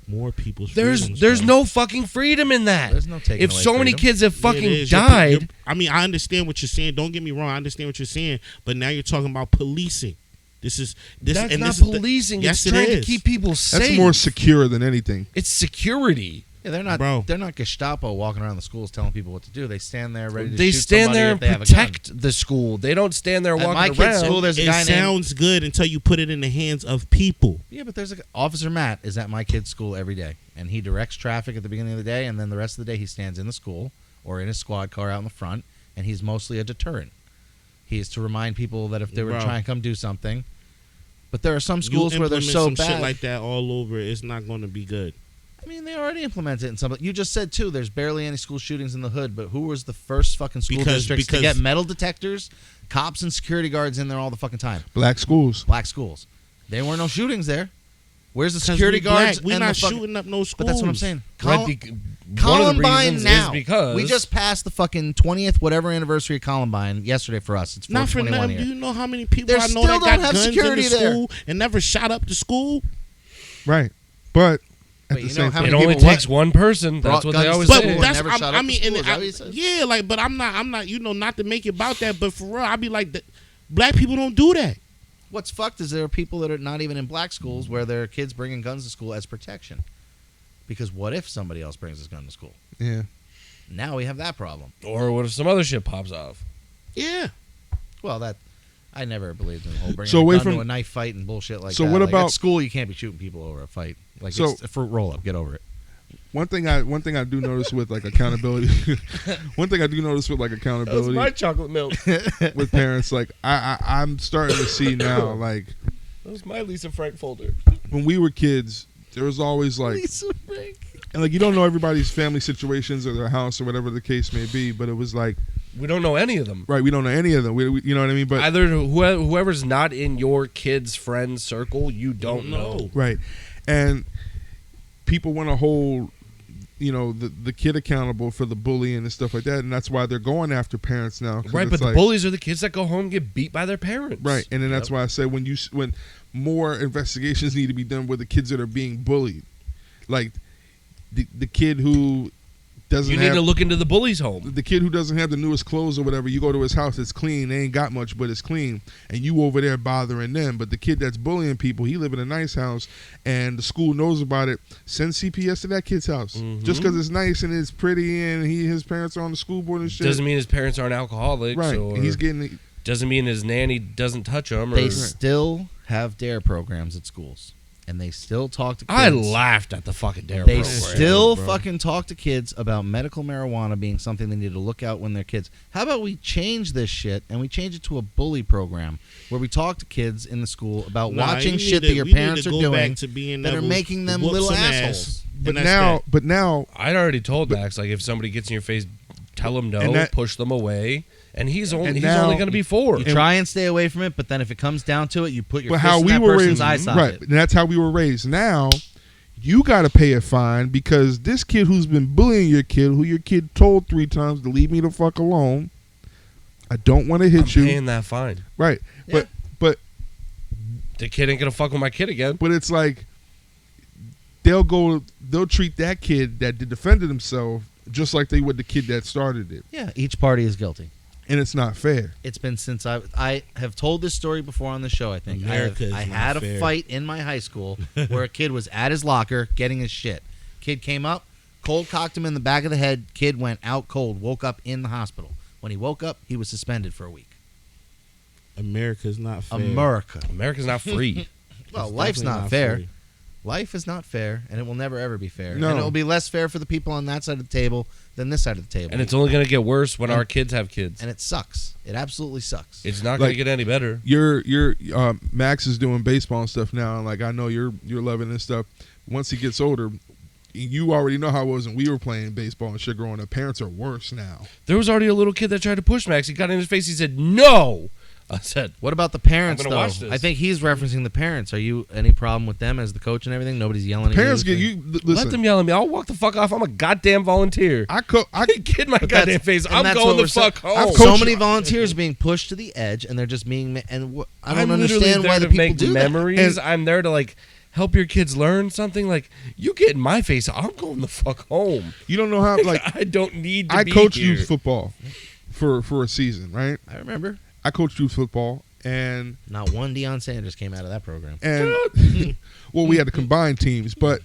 more people's There's freedoms, bro. no fucking freedom in that. There's no taking If away so many freedom. kids have Yeah, it fucking is. died, I mean, I understand what you're saying. Don't get me wrong. I understand what you're saying. But now you're talking about policing. This that's and not this is the- policing. Yes, it's trying it to is. keep people safe. That's more secure than anything. It's security. Yeah, they're not. Bro. They're not Gestapo walking around the schools telling people what to do. They stand there ready to They shoot stand somebody there if and they have a gun. protect the school. They don't stand there At walking my around. kid's school, there's a It guy named. sounds good until you put it in the hands of people. Yeah, but there's Officer Matt is at my kid's school every day, and he directs traffic at the beginning of the day, and then the rest of the day he stands in the school or in his squad car out in the front, and he's mostly a deterrent. He is to remind people that if they were Bro. trying to come do something. But there are some schools you where they're implement so some bad. shit like that all over. It's not going to be good. I mean, they already implement it in some. You just said too. There's barely any school shootings in the hood. But who was the first fucking school districts to because- get metal detectors, cops, and security guards in there all the fucking time? Black schools. Black schools. There were no shootings there. Where's the 'Cause security we black. guards? We're and not the fucking, shooting up no schools. But that's what I'm saying. Right, Columbine now. Is because we just passed the fucking 20th whatever anniversary of Columbine yesterday for us. It's Not for 421 nothing. here. Do you know how many people They I know still that don't got have guns in security the there. school and never shot up the school? Right. But at Wait, the you know same how time, it many only people takes one person. That's brought what they guns always to But school say. and that's never shot I up mean, the and school, is that what he says? yeah, like, but I'm not, you know, not to make it about that, but for real, I be like, black people don't do that. What's fucked is there are people that are not even in black schools where their kids bringing guns to school as protection. Because what if somebody else brings his gun to school? yeah. Now we have that problem. Or what if some other shit pops off? Yeah. Well, that I never believed in the whole bringing So a away gun from- to a knife fight and bullshit like So that. what Like, about- at school? You can't be shooting people over a fight. Like So- it's a fruit roll up. Get over it. One thing I do notice with like accountability. One thing I do notice with like accountability chocolate milk. with parents, like I'm starting to see now, like That was my Lisa Frank folder. when we were kids, there was always like, and like you don't know everybody's family situations or their house or whatever the case may be, but it was like, We don't know any of them. right, we don't know any of them. We you know what I mean? But Either whoever's not in your kid's friend circle, you don't know. right, and people want to hold, you know, the kid accountable for the bullying and stuff like that, and that's why they're going after parents now. 'Cause Right, it's but the like- bullies are the kids that go home and get beat by their parents. Right, and then that's Yep. why I said when more investigations need to be done with the kids that are being bullied, like the kid who doesn't You have need to look into the bully's home. the kid who doesn't have the newest clothes or whatever. You go to his house, it's clean. They ain't got much, but it's clean, and you over there bothering them. But the kid that's bullying people, he live in a nice house, and the school knows about it. Send CPS to that kid's house just because it's nice and it's pretty, and his parents are on the school board and shit. Doesn't mean his parents aren't alcoholics. right, Or and he's getting. doesn't mean his nanny doesn't touch him. Or, They still have DARE programs at schools, and they still talk to kids. I laughed at the fucking dare They program. still fucking talk to kids about medical marijuana being something they need to look out when they're kids. How about we change this shit and we change it to a bully program where we talk to kids in the school about watching you shit need that to- your we need parents to are go doing back to being that are able making them to whoop little some assholes. ass. But And that's now, that. but now, I'd already told Max, like, if somebody gets in your face, tell them no, And that- push them away, and he's only now- going to be 4. You try and stay away from it, but then if it comes down to it, you put your but fist how in we that were person's raised, eye socket. right? And that's how we were raised. Now, you got to pay a fine because this kid who's been bullying your kid, who your kid told 3 times to leave me the fuck alone. I don't want to hit I'm you. paying that fine. Right, but The kid ain't going to fuck with my kid again. but it's like they'll treat that kid that defended himself just like they would the kid that started it, Yeah, each party is guilty. and it's not fair. It's been since I have told this story before on the show, I think. America is I not had a fair. fight in my high school where a kid was at his locker getting his shit. Kid came up, cold cocked him in the back of the head. Kid went out cold, woke up in the hospital. When he woke up, he was suspended for a week. America's not fair. America. America's not free. Well, It's life's definitely not fair. free. Life is not fair, and it will never ever be fair. No. And it will be less fair for the people on that side of the table than this side of the table. And it's only going to get worse when And- our kids have kids. and it sucks. It absolutely sucks. It's not going Like- to get any better. Your Max is doing baseball and stuff now, and like I know you're loving this stuff. Once he gets older, you already know how it was when we were playing baseball and shit growing up. Parents are worse now. There was already a little kid that tried to push Max. He got in his face. He said, no. I said, What about the parents, I'm though? gonna watch this. I think he's referencing the parents. Are you any problem with them as the coach and everything? Nobody's yelling Parents at get you. you. Listen, let them yell at me. I'll walk the fuck off. I'm a goddamn volunteer. I Get in my But goddamn that's- face. and I'm that's going what the we're fuck saying. home. I've So coached- many volunteers being pushed to the edge, and they're just being. I don't I'm literally understand there why the to people make do memories. And- I'm there to like help your kids learn something. Like you get in my face, I'm going the fuck home. you don't know how. Like I don't need to I be coached here. youth football for a season, right? that. I remember. I coached youth football, and Not one Deion Sanders came out of that program. well, we had to combine teams, but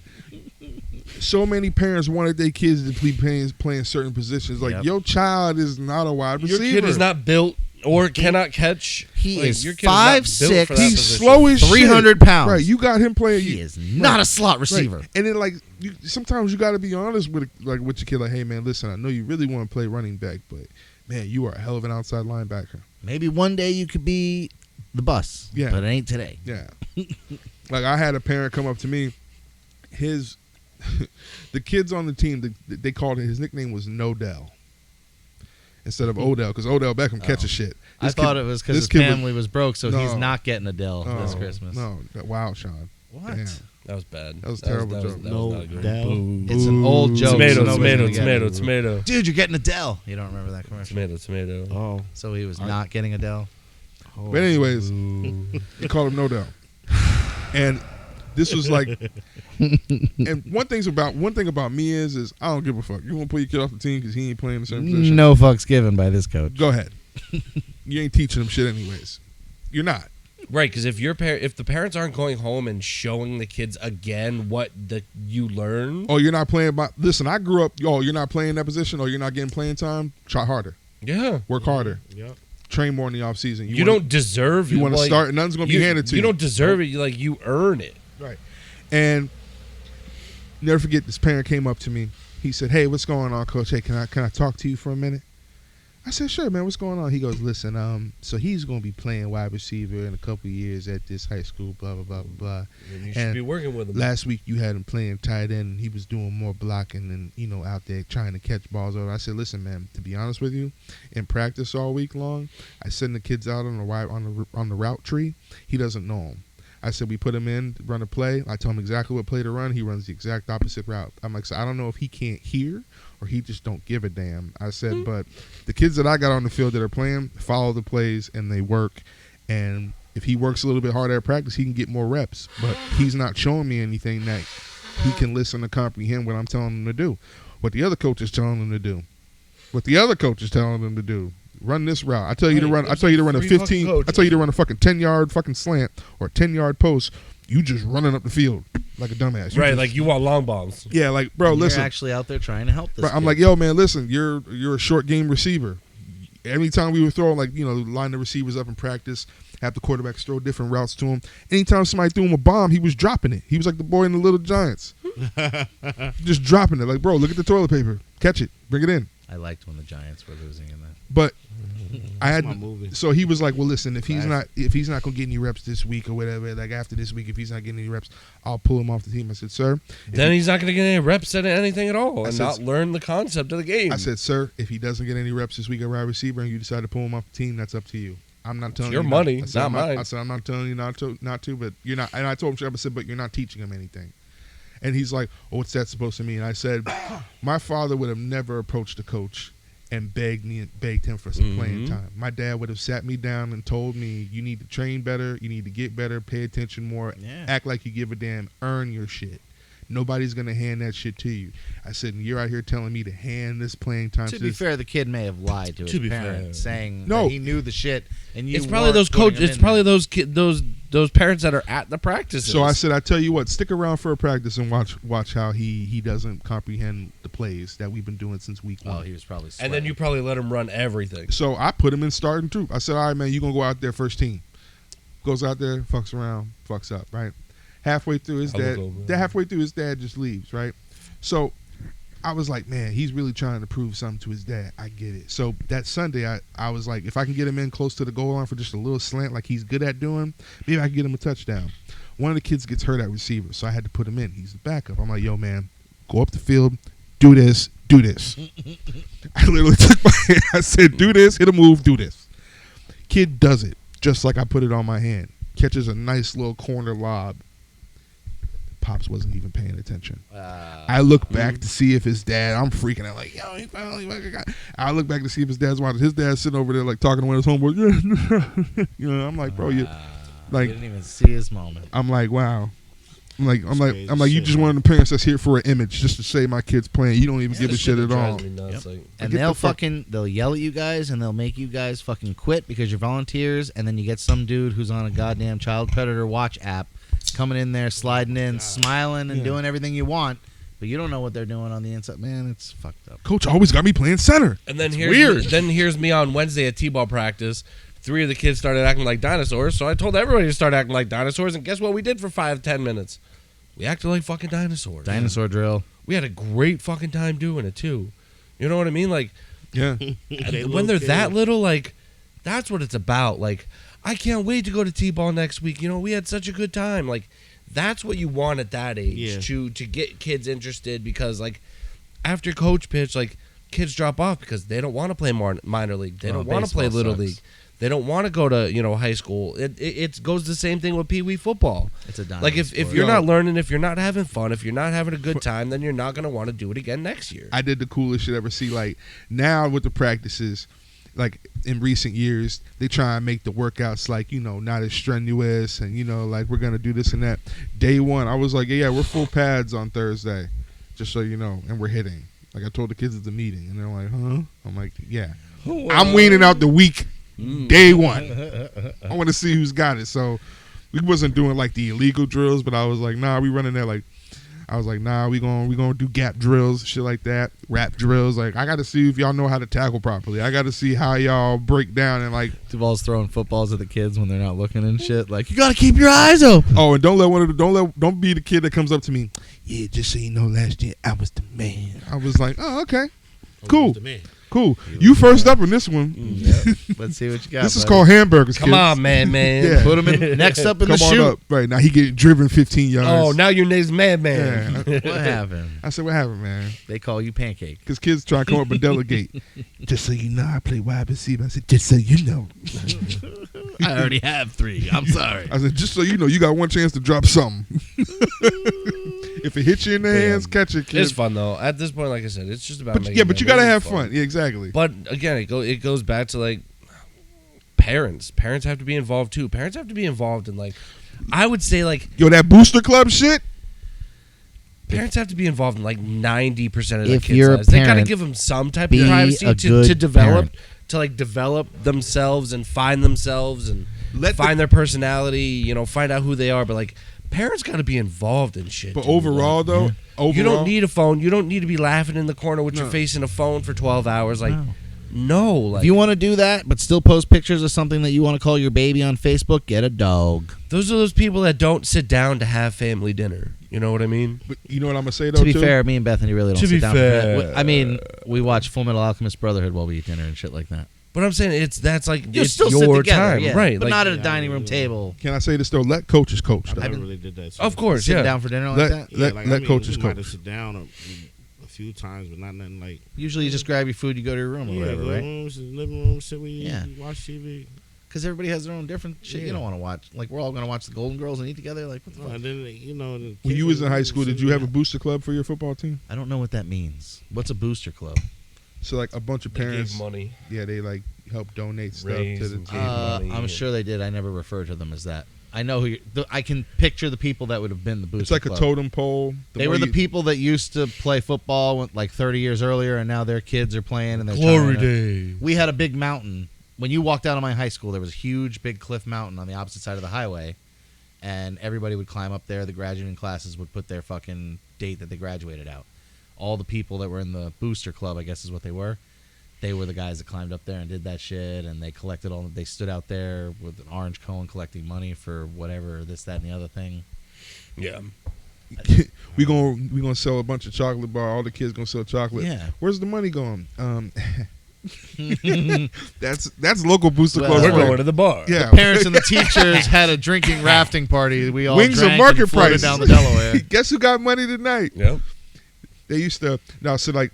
so many parents wanted their kids to be playing certain positions. Like Yep. your child is not a wide Your receiver. kid is not built or cannot catch. He Like, is your kid is not built 5'6". for that He's position. slow as shit. 300 pounds. Right, you got him playing. He is not a slot receiver. Right. And then like sometimes you got to be honest with your kid. Like, hey man, listen, I know you really want to play running back, but man, you are a hell of an outside linebacker. Maybe one day you could be the bus. Yeah. But it ain't today. Yeah. Like I had a parent come up to me. The kids on the team, they called it. His nickname was Nodell. instead of Odell, because Odell Beckham catches shit. I This thought kid- it was because this his kid family was broke, so he's No. not getting Adele this Christmas. No, wow, Sean. What? Damn. That was bad. That was a terrible joke. That was not good. Boo. It's an old joke. Tomato, so nobody's tomato, gonna get tomato, it. tomato. Dude, you're getting Adele. You don't remember that commercial? Tomato, tomato. Oh. So he was not getting Adele. But anyways, they called him No Doubt. And this was like, and one thing about me is I don't give a fuck. You want to put your kid off the team because he ain't playing the same position? No fucks given by this coach. Go ahead. You ain't teaching him shit anyways. You're not. Right, because if the parents aren't going home and showing the kids again what you learned, Oh, you're not playing by. Listen, I grew up. Oh, you're not playing that position. Oh, you're not getting playing time. Try harder. yeah, Work harder. Yep. Train more in the off season. you don't deserve. You want to like, start. Nothing's going to be handed to you. You don't deserve it. You earn it. Right. And never forget, this parent came up to me. He said, "Hey, what's going on, Coach? Hey, can I talk to you for a minute?" I said, "Sure, man. What's going on?" He goes, "Listen, so he's going to be playing wide receiver in a couple of years at this high school, blah, blah, blah, blah, blah. And you should And be working with them. Last week you had him playing tight end, and he was doing more blocking and, out there trying to catch balls over." I said, "Listen, man, to be honest with you, in practice all week long, I send the kids out on the route tree. He doesn't know them. I said, we put him in, run a play. I tell him exactly what play to run. He runs the exact opposite route. I'm like, so I don't know if he can't hear or he just don't give a damn." I said, but the kids that I got on the field that are playing follow the plays and they work. And if he works a little bit harder at practice, he can get more reps. But he's not showing me anything that he can listen to comprehend what I'm telling him to do. What the other coach is telling him to do. Run this route. I tell you to run. I tell you to run a 15. I tell you to run a fucking 10-yard fucking slant or a 10-yard post. You just running up the field like a dumbass. Right, like you want long bombs. Yeah, like bro, You're listen. actually out there trying to help this. Bro, I'm kid. like, yo, man, listen. You're a short game receiver. Every time we were throwing, line the receivers up in practice, have the quarterbacks throw different routes to him. Anytime somebody threw him a bomb, he was dropping it. He was like the boy in the Little Giants, just dropping it. Like, bro, look at the toilet paper, catch it, bring it in. I liked when the Giants were losing in that. But I had my movie. so he was like, well, listen, if he's not gonna get any reps this week or whatever, like after this week, if he's not getting any reps, I'll pull him off the team. I said, sir, Then he's not going to get any reps at anything at all and said- not learn the concept of the game. I said, sir, if he doesn't get any reps this week at wide receiver and you decide to pull him off the team, that's up to you. I'm not telling your you money, I said, not I'm mine. I said, I'm not telling you not to, but you're not. And I told him straight up, I said, but you're not teaching him anything. And he's like, oh, what's that supposed to mean? I said, my father would have never approached a coach and begged him for some playing time. My dad would have sat me down and told me, you need to train better, you need to get better, pay attention more, act like you give a damn, earn your shit. Nobody's going to hand that shit to you. I said, and you're out here telling me to hand this playing time to To be this. fair, the kid may have lied to his be parents, fair. saying No. that he knew the shit, and you It's probably weren't those putting coach. him It's in probably there. those parents that are at the practices. So I said, I tell you what, stick around for a practice and watch how he doesn't comprehend the plays that we've been doing since week one. Oh, he was probably and sweating. then you probably let him run everything. So I put him in starting troop. I said, all right, man, you're going to go out there first team. Goes out there, fucks around, fucks up, right? Halfway through his I look dad, over. halfway through his dad just leaves, right? So I was like, man, he's really trying to prove something to his dad. I get it. So that Sunday, I was like, if I can get him in close to the goal line for just a little slant like he's good at doing, maybe I can get him a touchdown. One of the kids gets hurt at receiver, so I had to put him in. He's the backup. I'm like, yo, man, go up the field, do this. I literally took my hand. I said, do this, hit a move, do this. Kid does it, just like I put it on my hand. Catches a nice little corner lob. Pops wasn't even paying attention. I look back to see if his dad, I'm freaking out like, yo, he finally fucking got. I look back to see if his dad's watching. His dad's sitting over there like talking to one of his homeboys. I'm like, bro, you like. You didn't even see his moment. I'm like, wow. I'm like, crazy you shit, just one of the parents that's here for an image, just to say my kid's playing. You don't even give a shit at all. And Get they'll the fuck- they'll yell at you guys and they'll make you guys fucking quit because you're volunteers, and then you get some dude who's on a goddamn child predator watch app coming in there, sliding in, smiling and doing everything you want, but you don't know what they're doing on the inside. Man, it's fucked up. Coach always got me playing center. And then weird. here's me on Wednesday at T-ball practice. 3 of the kids started acting like dinosaurs, so I told everybody to start acting like dinosaurs, and guess what we did for 5-10 minutes? We acted like fucking dinosaurs. Dinosaur drill. We had a great fucking time doing it too. You know what I mean? Like Yeah. when they're that little, like that's what it's about. Like I can't wait to go to T-ball next week. You know, we had such a good time. Like that's what you want at that age to get kids interested, because like after coach pitch, like kids drop off because they don't want to play minor league. They don't want to play baseball little sucks. league. They don't want to go to high school. It goes the same thing with Pee Wee football. It's a dime Like if sport. you're not learning, if you're not having fun, if you're not having a good time, then you're not gonna want to do it again next year. I did the coolest shit ever. See, like now with the practices, like in recent years, they try and make the workouts like not as strenuous, and like we're gonna do this and that. Day one, I was like, yeah, we're full pads on Thursday, just so you know, and we're hitting. Like I told the kids at the meeting, and they're like, huh? I'm like, yeah, I'm weaning out the week. Day one, I want to see who's got it. So we wasn't doing like the illegal drills, but I was like, nah, we running that like. I was like, nah, we gonna do gap drills, shit like that, rap drills. Like I got to see if y'all know how to tackle properly. I got to see how y'all break down and like. Duval's throwing footballs at the kids when they're not looking and shit. Like you gotta keep your eyes open. Oh, and don't be the kid that comes up to me. Yeah, just so you know, last year I was the man. I was like, oh, okay, cool. The man. Cool. You first up in this one. Yep. Let's see what you got. This is buddy. called hamburgers. Come kids. on, man. Yeah. Put him in next up in Come the on shoot. up. Right now, he getting driven 15 yards. Oh, now your name's man. Yeah. What happened? I said, what happened, man? They call you Pancake. Because kids try to come up and delegate. Just so you know, I play wide receiver. I said, just so you know. I already have 3. I'm sorry. I said, just so you know, you got one chance to drop something. If it hits you in the hands, catch it, kid. It's fun though. At this point, like I said, it's just about But, making yeah, but you got to memories have fun. Yeah, exactly. But again, it goes back to like parents. Parents have to be involved too. Parents have to be involved in like, I would say like Yo, that booster club shit. parents have to be involved in like 90% of their If kids' you're a lives. They gotta parent, give them some type be of privacy a to good develop parent. to like develop themselves and find themselves and Let find their personality. Find out who they are. But like parents got to be involved in shit. But dude. overall, though, You don't need a phone. You don't need to be laughing in the corner with your No. face in a phone for 12 hours. Like, No. no. Like, If you want to do that, but still post pictures of something that you want to call your baby on Facebook, get a dog. those are those people that don't sit down to have family dinner. You know what I mean? But you know what I'm going to say, though, To be too? fair, me and Bethany really don't To sit be down. fair. I mean, we watch Full Metal Alchemist Brotherhood while we eat dinner and shit like that. But I'm saying that's like You it's still your sit together, time, yeah, right? But Like, not at a Yeah, dining room yeah. table. Can I say this, though? Let coaches coach, though. I never really did that. of course, Sitting yeah. down for dinner like Let- that. let coaches we might coach. have sit down a few times, but not nothing like. Usually you just grab your food, you go to your room or whatever, go right? rooms, living room, sit with you, Yeah. watch TV. Because everybody has their own different shit you Yeah. don't want to watch. Like, we're all going to watch the Golden Girls and eat together. Like, what the fuck? And then the When you was in kids high school, sit did you have a down. booster club for your football team? I don't know what that means. What's a booster club? So, like, a bunch of They parents, gave money. yeah, they, like, help donate stuff Raise to the and team. gave money I'm and- sure they did. I never refer to them as that. I know who I can picture the people that would have been the booster It's like club. a totem pole. They were the people that used to play football like 30 years earlier, and now their kids are playing. And they're Glory trying to- day. We had a big mountain. When you walked out of my high school, there was a huge, big cliff mountain on the opposite side of the highway, and everybody would climb up there. The graduating classes would put their fucking date that they graduated out. All the people that were in the booster club, I guess is what they were the guys that climbed up there and did that shit, and they collected they stood out there with an orange cone collecting money for whatever, this, that, and the other thing. Yeah. we gonna sell a bunch of chocolate bar. All the kids gonna sell chocolate. Yeah. Where's the money going? That's local booster Well, club. We're for- going to the bar. Yeah. Parents and the teachers had a drinking rafting party. We all Wings drank of market and floated price down the Delaware. Guess who got money tonight? Yep. They used to so like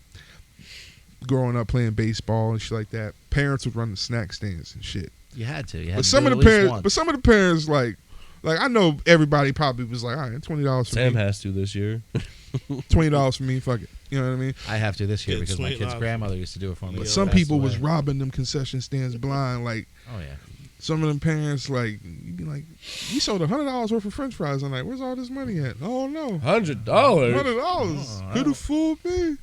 growing up playing baseball and shit like that. Parents would run the snack stands and shit. You had to. You had But to some do of it the at least parents, once. but some of the parents like I know everybody probably was like, all right, $20 for Sam me. has to this year. $20 for me. Fuck it. You know what I mean? I have to this year Yeah, because my kid's $20. grandmother used to do it for me. But She some passed people was away. robbing them concession stands blind. Like Oh yeah. some of them parents, like you'd be like, you sold $100 worth of French fries. I'm like, where's all this money at? Oh no, $100. $100. Oh, Who'd have fooled me?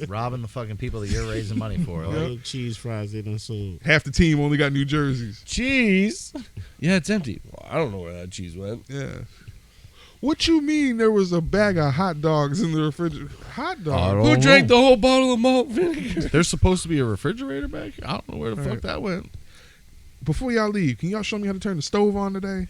Robbing the fucking people that you're raising money for. All Like, the cheese fries they done sold. Half the team only got New Jerseys. Cheese. Yeah, it's empty. Well, I don't know where that cheese went. Yeah. What you mean there was a bag of hot dogs in the refrigerator? Hot dogs? Who drank the whole bottle of malt vinegar? There's supposed to be a refrigerator back here. I don't know where the fuck that went. Before y'all leave, can y'all show me how to turn the stove on today?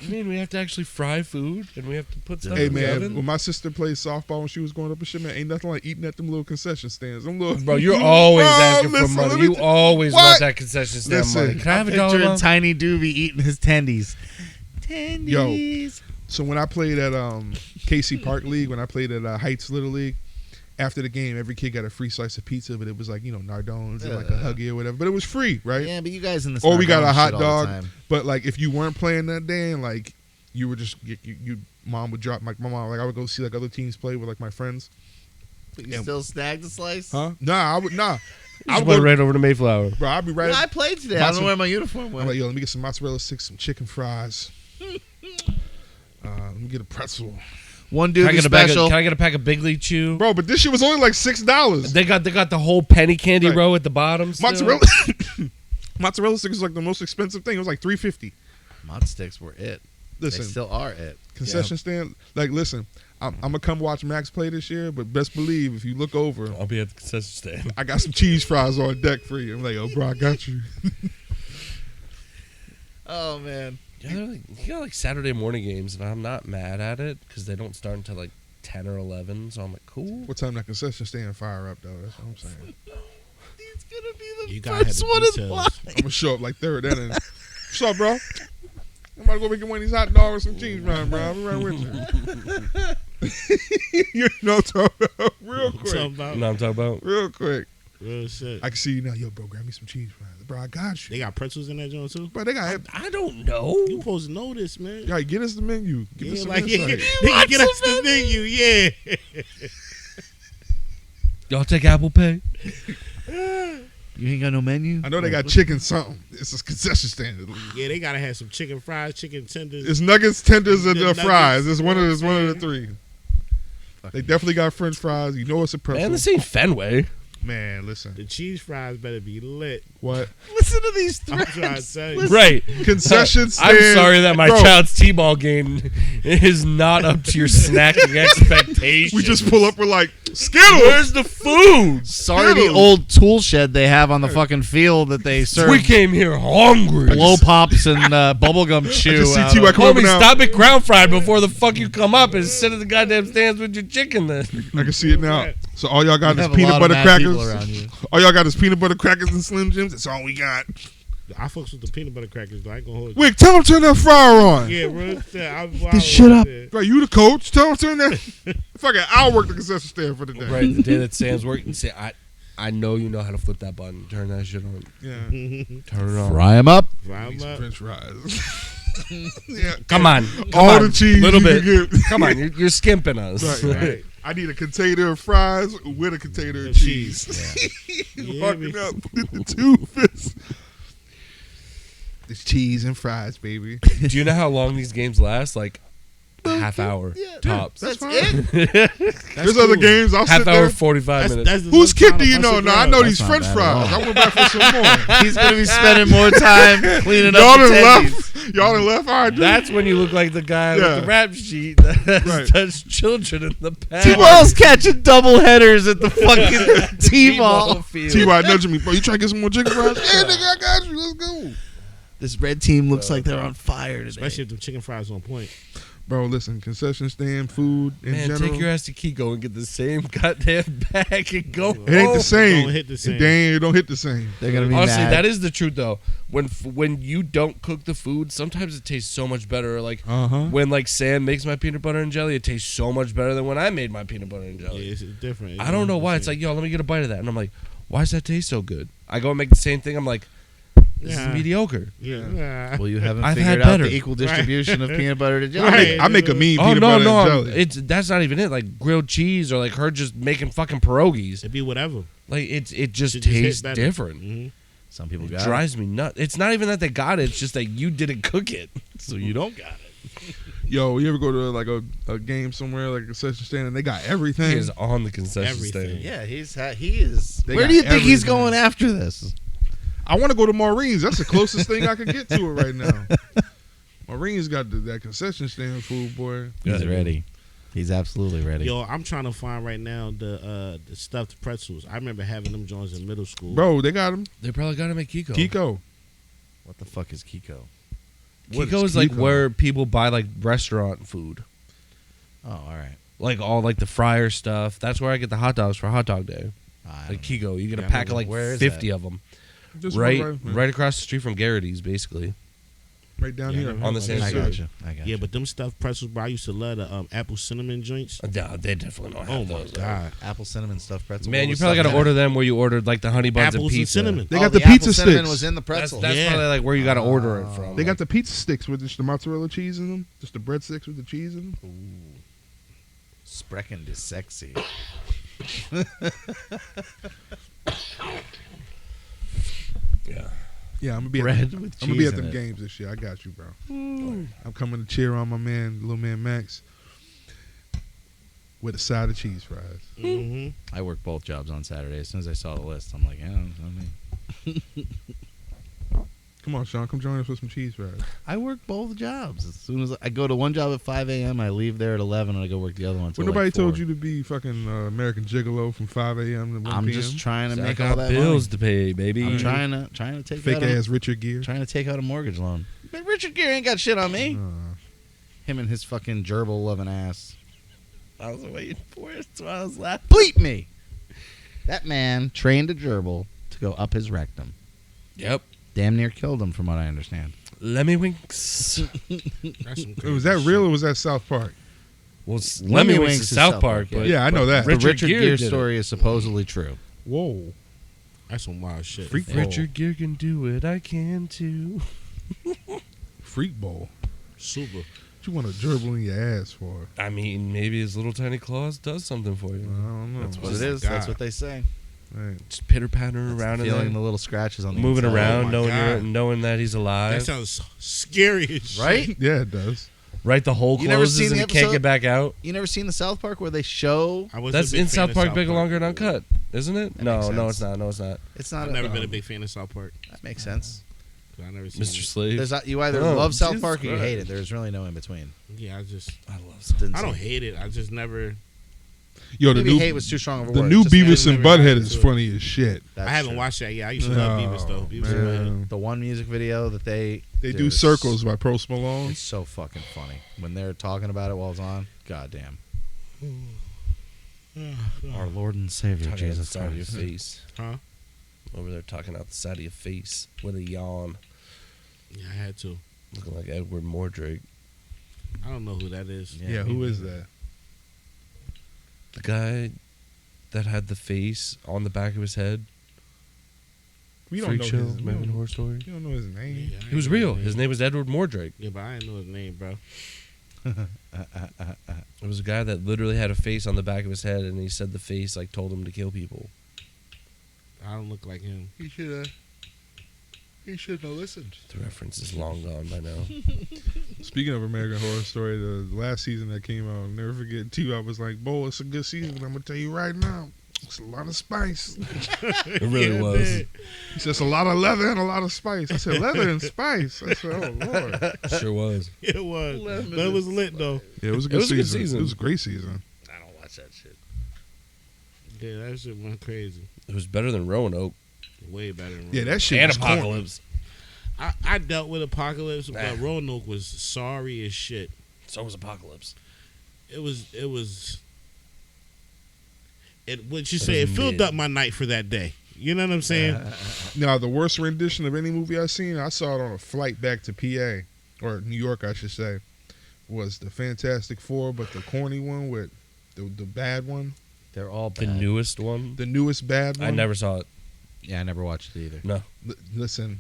I mean, we have to actually fry food and we have to put stuff Hey in the man, oven. when my sister played softball when she was growing up and shit, man, ain't nothing like eating at them little concession stands. Them little, Bro, you're always asking for listen, money. let me You t- always What? want that concession stand Listen, money. Can I have a Picturing dollar? Tiny Doobie eating his tendies. Tendies. So when I played at KC Park League, when I played at Heights Little League, after the game, every kid got a free slice of pizza, but it was like, Nardones or like a Huggy or whatever. But it was free, right? Yeah, but you guys in the Or we got a Nardones hot shit all the dog. time. But like if you weren't playing that day and like you were just, mom would drop, like my mom, like I would go see like other teams play with like my friends. But you still snagged the slice? Huh? Nah, I would, nah. I went right over to Mayflower. Bro, I'll be right. Yeah, I played today. I don't wear my uniform. I'm like, yo, let me get some mozzarella sticks, some chicken fries. Let me get a pretzel. One dude Can special. I get a pack of Big League Chew? Bro, but this shit was only like $6. They got the whole penny candy Right. row at the bottom. Still. Mozzarella sticks is like the most expensive thing. It was like $3.50. Mod sticks were it. Listen, They still are it. concession stand. Like, listen, I'm gonna come watch Max play this year, but best believe if you look over, I'll be at the concession stand. I got some cheese fries on deck for you. I'm like, oh, bro, I got you. Oh man. Yeah, you got like Saturday morning games, and I'm not mad at it because they don't start until like 10 or 11. So I'm like, cool. What time that concession stand fire up though? That's what I'm saying. He's gonna be the You gotta first have the one in details. line. I'm gonna show up like third inning. What's up, bro? I'm about to go make one of these hot dogs and some cheese fries, bro. I'll be right with you. You know what I'm talking about? Real Talking quick. about You know what I'm talking about? Real quick. real shit. I can see you now. Yo, bro, grab me some cheese fries. Bro, I got you. They got pretzels in that joint too. Bro, they got. I don't know. You supposed to know this, man. Y'all get us the menu. Give us some like insight. they get us the menu. Yeah. Y'all take Apple Pay? You ain't got no menu? I know they got chicken something. It's a concession stand. Yeah, they gotta have some chicken fries, chicken tenders. It's nuggets, tenders, and Nuggets. fries. It's one of the three. They definitely got French fries. You know it's a pretzel. Man, this ain't Fenway. Man, listen. The cheese fries better be lit. What? Listen to these I'm trying threads. to tell you. Right. Concession stand. I'm sorry that my Bro, child's T-ball game is not up to your snacking expectations. we just pull up with like, Skittles. Where's the food? Sorry, the Skittles. old tool shed they have on the fucking field that they serve We came here hungry. blow pops and bubblegum chew. see out T.Y. of. come up Homie, now. stop at ground fried before the fuck you come up and sit at the goddamn stands with your chicken then. I can see it now. So all y'all got You is have a peanut lot of butter mad people around crackers. you. All y'all got is peanut butter crackers and Slim Jims. That's all we got. I fucks with the peanut butter crackers, though. I ain't gonna hold you. Wick, tell them to turn that fryer on. Yeah, bro. This shit up. Bro, you the coach. Tell them to turn that. Fuck it. I'll work the concession stand for the day. Right, the day that Sam's working, say, I know you know how to flip that button. Turn that shit on. Yeah. Turn it on. Fry them up. Fry 'em up. French fries. Yeah. Come on. All the cheese Little you bit. can get. Come on, you're skimping us. Right, right. I need a container of fries with a container of cheese. Yeah, Fucking up with the two fists. It's cheese and fries, baby. Do you know how long these games last? Like half hour tops. That's fine. it. There's other games. I'll Half sit hour, there. 45 minutes. That's the Whose time kid do to you know? bust it Now I down. know That's these not French bad at fries. all. I went back for some more. He's gonna be spending more time cleaning Y'all up done attendees. left. Y'all done left. All right, dude. That's when you look like the guy Yeah. with the rap sheet that has Right. touched children in the past. Who else catching double headers at the fucking T-ball? field. T.Y. nudging me, bro. You trying to get some more chicken fries? Yeah, nigga, I got you. Let's go. This red team looks like they're on fire today. Especially if the chicken fries on point. Bro, listen, concession stand, food in Man, general. take your ass to Kiko and get the same goddamn bag and go. It ain't the same. Don't hit the same. It don't hit the same. They're gonna be Honestly, mad. that is the truth though. When you don't cook the food, sometimes it tastes so much better. Like Uh-huh. when like Sam makes my peanut butter and jelly, it tastes so much better than when I made my peanut butter and Yeah, jelly. it's different. I don't know why. It's like, yo, let me get a bite of that, and I'm like, why does that taste so good? I go and make the same thing. I'm like, this Yeah. is mediocre. yeah. Well, you haven't I've figured had out better. the equal distribution of peanut butter to jelly. Right. I make a mean Oh peanut no, butter no, and jelly. it's that's not even it. Like grilled cheese or like her just making fucking pierogies. It'd be whatever. Like it just Should just hit tastes better. different. Mm-hmm. Some people It got drives me nuts. It's not even that they got it. It's just that you didn't cook it, so you don't got it. Yo, you ever go to like a game somewhere, like a concession stand, and they got everything? He is on the concession Everything. stand. Yeah, he is. They Where got do you think he's everything. going after this? I want to go to Maureen's. That's the closest thing I could get to it right now. Maureen's got that concession stand food, boy. He's ready. He's absolutely ready. Yo, I'm trying to find right now the stuffed pretzels. I remember having them joints in middle school. Bro, they got them. They probably got him at Kiko. Kiko. What the fuck is Kiko? What Kiko is is like Kiko? where people buy like restaurant food, Oh, all right. like all like the fryer stuff. That's where I get the hot dogs for hot dog day. I Like don't know. Kiko, you get Yeah, a pack of like where is 50 of them. Just Right one across the street from Garrity's, basically. right down Yeah, here. I never On the heard same about I that. street. got you. I got Yeah, you. but them stuffed pretzels, bro. I used to love the apple cinnamon joints. No, they definitely don't have Oh my those. god, Apple cinnamon stuffed pretzel. Man, What you was probably got to stuffed in order it? them where you ordered like the honey buns apples and and pizza. cinnamon. They got the the pizza apple cinnamon sticks. was in the That's pretzel. Yeah. probably like where you got to order it from. They got the pizza sticks with just the mozzarella cheese in them. Just the breadsticks with the cheese in them. Sprechen is sexy. Yeah. Yeah, I'm gonna be Bread at with I'm gonna be cheese at in them it. games this year. I got you, bro. I'm coming to cheer on my man, little man Max, with a side of cheese fries. Mm-hmm. I worked both jobs on Saturday. As soon as I saw the list, I'm like, yeah, I mean, Come on, Sean, come join us with some cheese fries. I work both jobs. As soon as I go to one job at 5 a.m., I leave there at 11, and I go work the other one. Well, nobody told you to be fucking American Gigolo from 5 a.m. to 1 I'm p.m. just trying to So I make got all that bills money. to pay, baby. I'm trying to take Fake out ass Richard Gere. trying to take out a mortgage loan. Man, Richard Gere ain't got shit on me. Him and his fucking gerbil loving ass. I was waiting for it, so I was laughing. Bleep me. That man trained a gerbil to go up his rectum. Yep. Damn near killed him, from what I understand. Lemmy Winks. That's some Was crazy that shit. real or was that South Park? Well, Lemmy Lemmy Winks Winks is is South South Park, Park, but Yeah, I know that. The Richard Richard Gere Gere did it. story is supposedly true. Whoa. That's some wild shit. Freak bowl. Richard Gere can do it. I can too. Freak bowl. Super. What you want a gerbil in your ass for? I mean, maybe his little tiny claws does something for I you. don't know. That's what Oh it my is. That's God. what they say. Right. Just pitter pattering around in Feeling the there, little scratches on the moving inside. around, my knowing God. knowing that he's alive. That sounds scary as shit. Right? Yeah, it does. Right, the hole You never closes seen and the he can't episode? get back out. You never seen the South Park where they show? I wasn't That's a big in fan South of Park, Bigger, Longer, and Uncut, isn't it? That No, makes no, sense. it's not. No, it's not. It's not. I've never been a big fan of South Park. That makes sense. 'Cause I never seen Mr. it. Slave. There's you either Oh, love South Jesus Park or you hate Christ. it. There's really no in between. Yeah, I love South I don't hate it. I just never. Yo, the Maybe new hate was too strong of a the word. new Just Beavis and never got Butthead into is it. funny as shit. That's I haven't true. watched that. Yeah, I used to love Beavis though. Beavis and Butthead. man. The one music video that they Do is- Circles by Post Malone. It's so fucking funny when they're talking about it while it's on. Goddamn. Our Lord and Savior Talking out the Jesus side of your Christ. face. Huh? Over there talking out the side of your face with a yawn. Yeah, I had to. Looking like Edward Mordrake. I don't know who that is. Yeah, Yeah, me who is neither. that? The guy that had the face on the back of his head. We don't Freak know Show, his American name. Horror Story. You don't know his name. Yeah, I He was ain't know real. His name was Edward Mordrake. Yeah, but I didn't know his name, bro. It was a guy that literally had a face on the back of his head, and he said the face like told him to kill people. I don't look like him. He should have listened. The reference is long gone by now. Speaking of American Horror Story, the last season that came out, I'll never forget. T.I. was like, "Bo, it's a good season. I'm gonna tell you right now, it's a lot of spice." It really was. He said, "It's a lot of leather and a lot of spice." I said, "Leather and spice." I said, "Oh Lord." Sure was. It was. But it was lit though. Yeah, it was a good season. It was a great season. I don't watch that shit. Yeah, that shit went crazy. It was better than Roanoke Way better than Yeah, that shit and was corny. Apocalypse. I dealt with Apocalypse, Nah. but Roanoke was sorry as shit. So was Apocalypse. It what you It say, it was filled mid. up my night for that day. You know what I'm saying? Now, the worst rendition of any movie I've seen, I saw it on a flight back to PA, or New York, I should say, was the Fantastic Four, but the corny one with the bad one, They're all The bad. newest one. the newest bad one. I never saw it. Yeah, I never watched it either. No. Listen,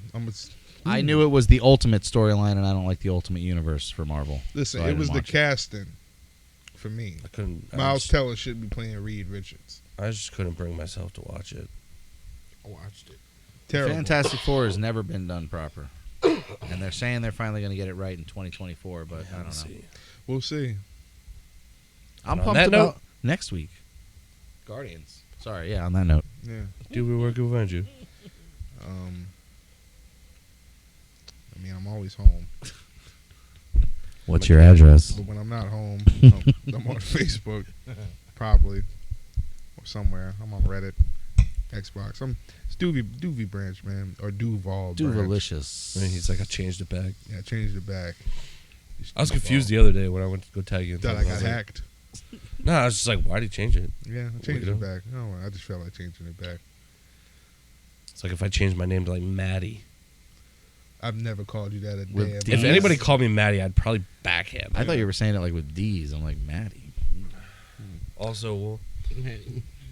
I knew it was the ultimate storyline, and I don't like the ultimate universe for Marvel. listen. So I It didn't was the watch it. casting for me. I couldn't. Miles Teller should be playing Reed Richards. I just couldn't bring myself to watch it. I watched it. Terrible. Fantastic Four has never been done proper, and they're saying they're finally going to get it right in 2024. But I don't know. See. We'll see. I'm On pumped that about note- next week. Guardians. Sorry, yeah. On that note, Yeah. Do we work with you? I mean, I'm always home, what's your address? but when I'm not home, I'm on Facebook, probably, or somewhere. I'm on Reddit, Xbox. It's Doovie Branch, man, or Duval Branch. Duvalicious. I mean, he's like, I changed it back. Yeah, I changed it back. I was confused the other day when I went to go tag you. Thought I got hacked. No, I was just like, why did he change it? Yeah, I changed Weirdo. it back. Oh, I just felt like changing it back. It's like if I changed my name to like Maddie. I've never called you that a With damn. D? If anybody called me Maddie, I'd probably backhand. I thought you were saying it like with D's. I'm like, Maddie. Also, well,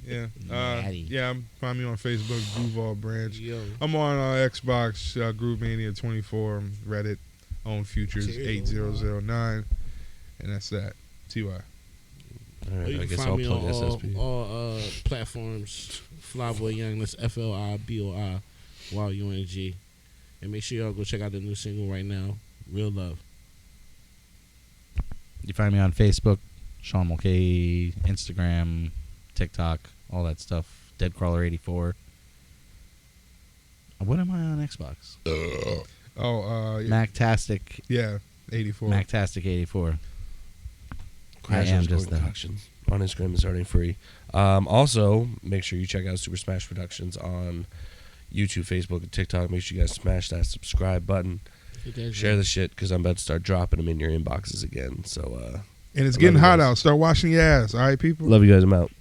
Yeah. Natty. Yeah. Find me on Facebook, Duval Branch. Yo. I'm on Xbox, Groovemania 24, Reddit, Own Futures 8009, and that's that. TY. all Or right, you I can guess find I'll me plug on SSP. all platforms. Fli Boi Young. That's FLIBOI. YUNG. And make sure y'all go check out the new single right now, Real Love. You find me on Facebook, Sean Mulcahy, Instagram, TikTok, all that stuff. Deadcrawler84. What am I on Xbox? Mactastic. Yeah, 84. Mactastic84. Crash I am underscore just that. Productions on Instagram is starting free. Also, make sure you check out Super Smash Productions on YouTube, Facebook, and TikTok. Make sure you guys smash that subscribe button. Share the shit because I'm about to start dropping them in your inboxes again. So, And it's I getting love you hot guys. out. Start washing your ass. All right, people? love you guys. I'm out.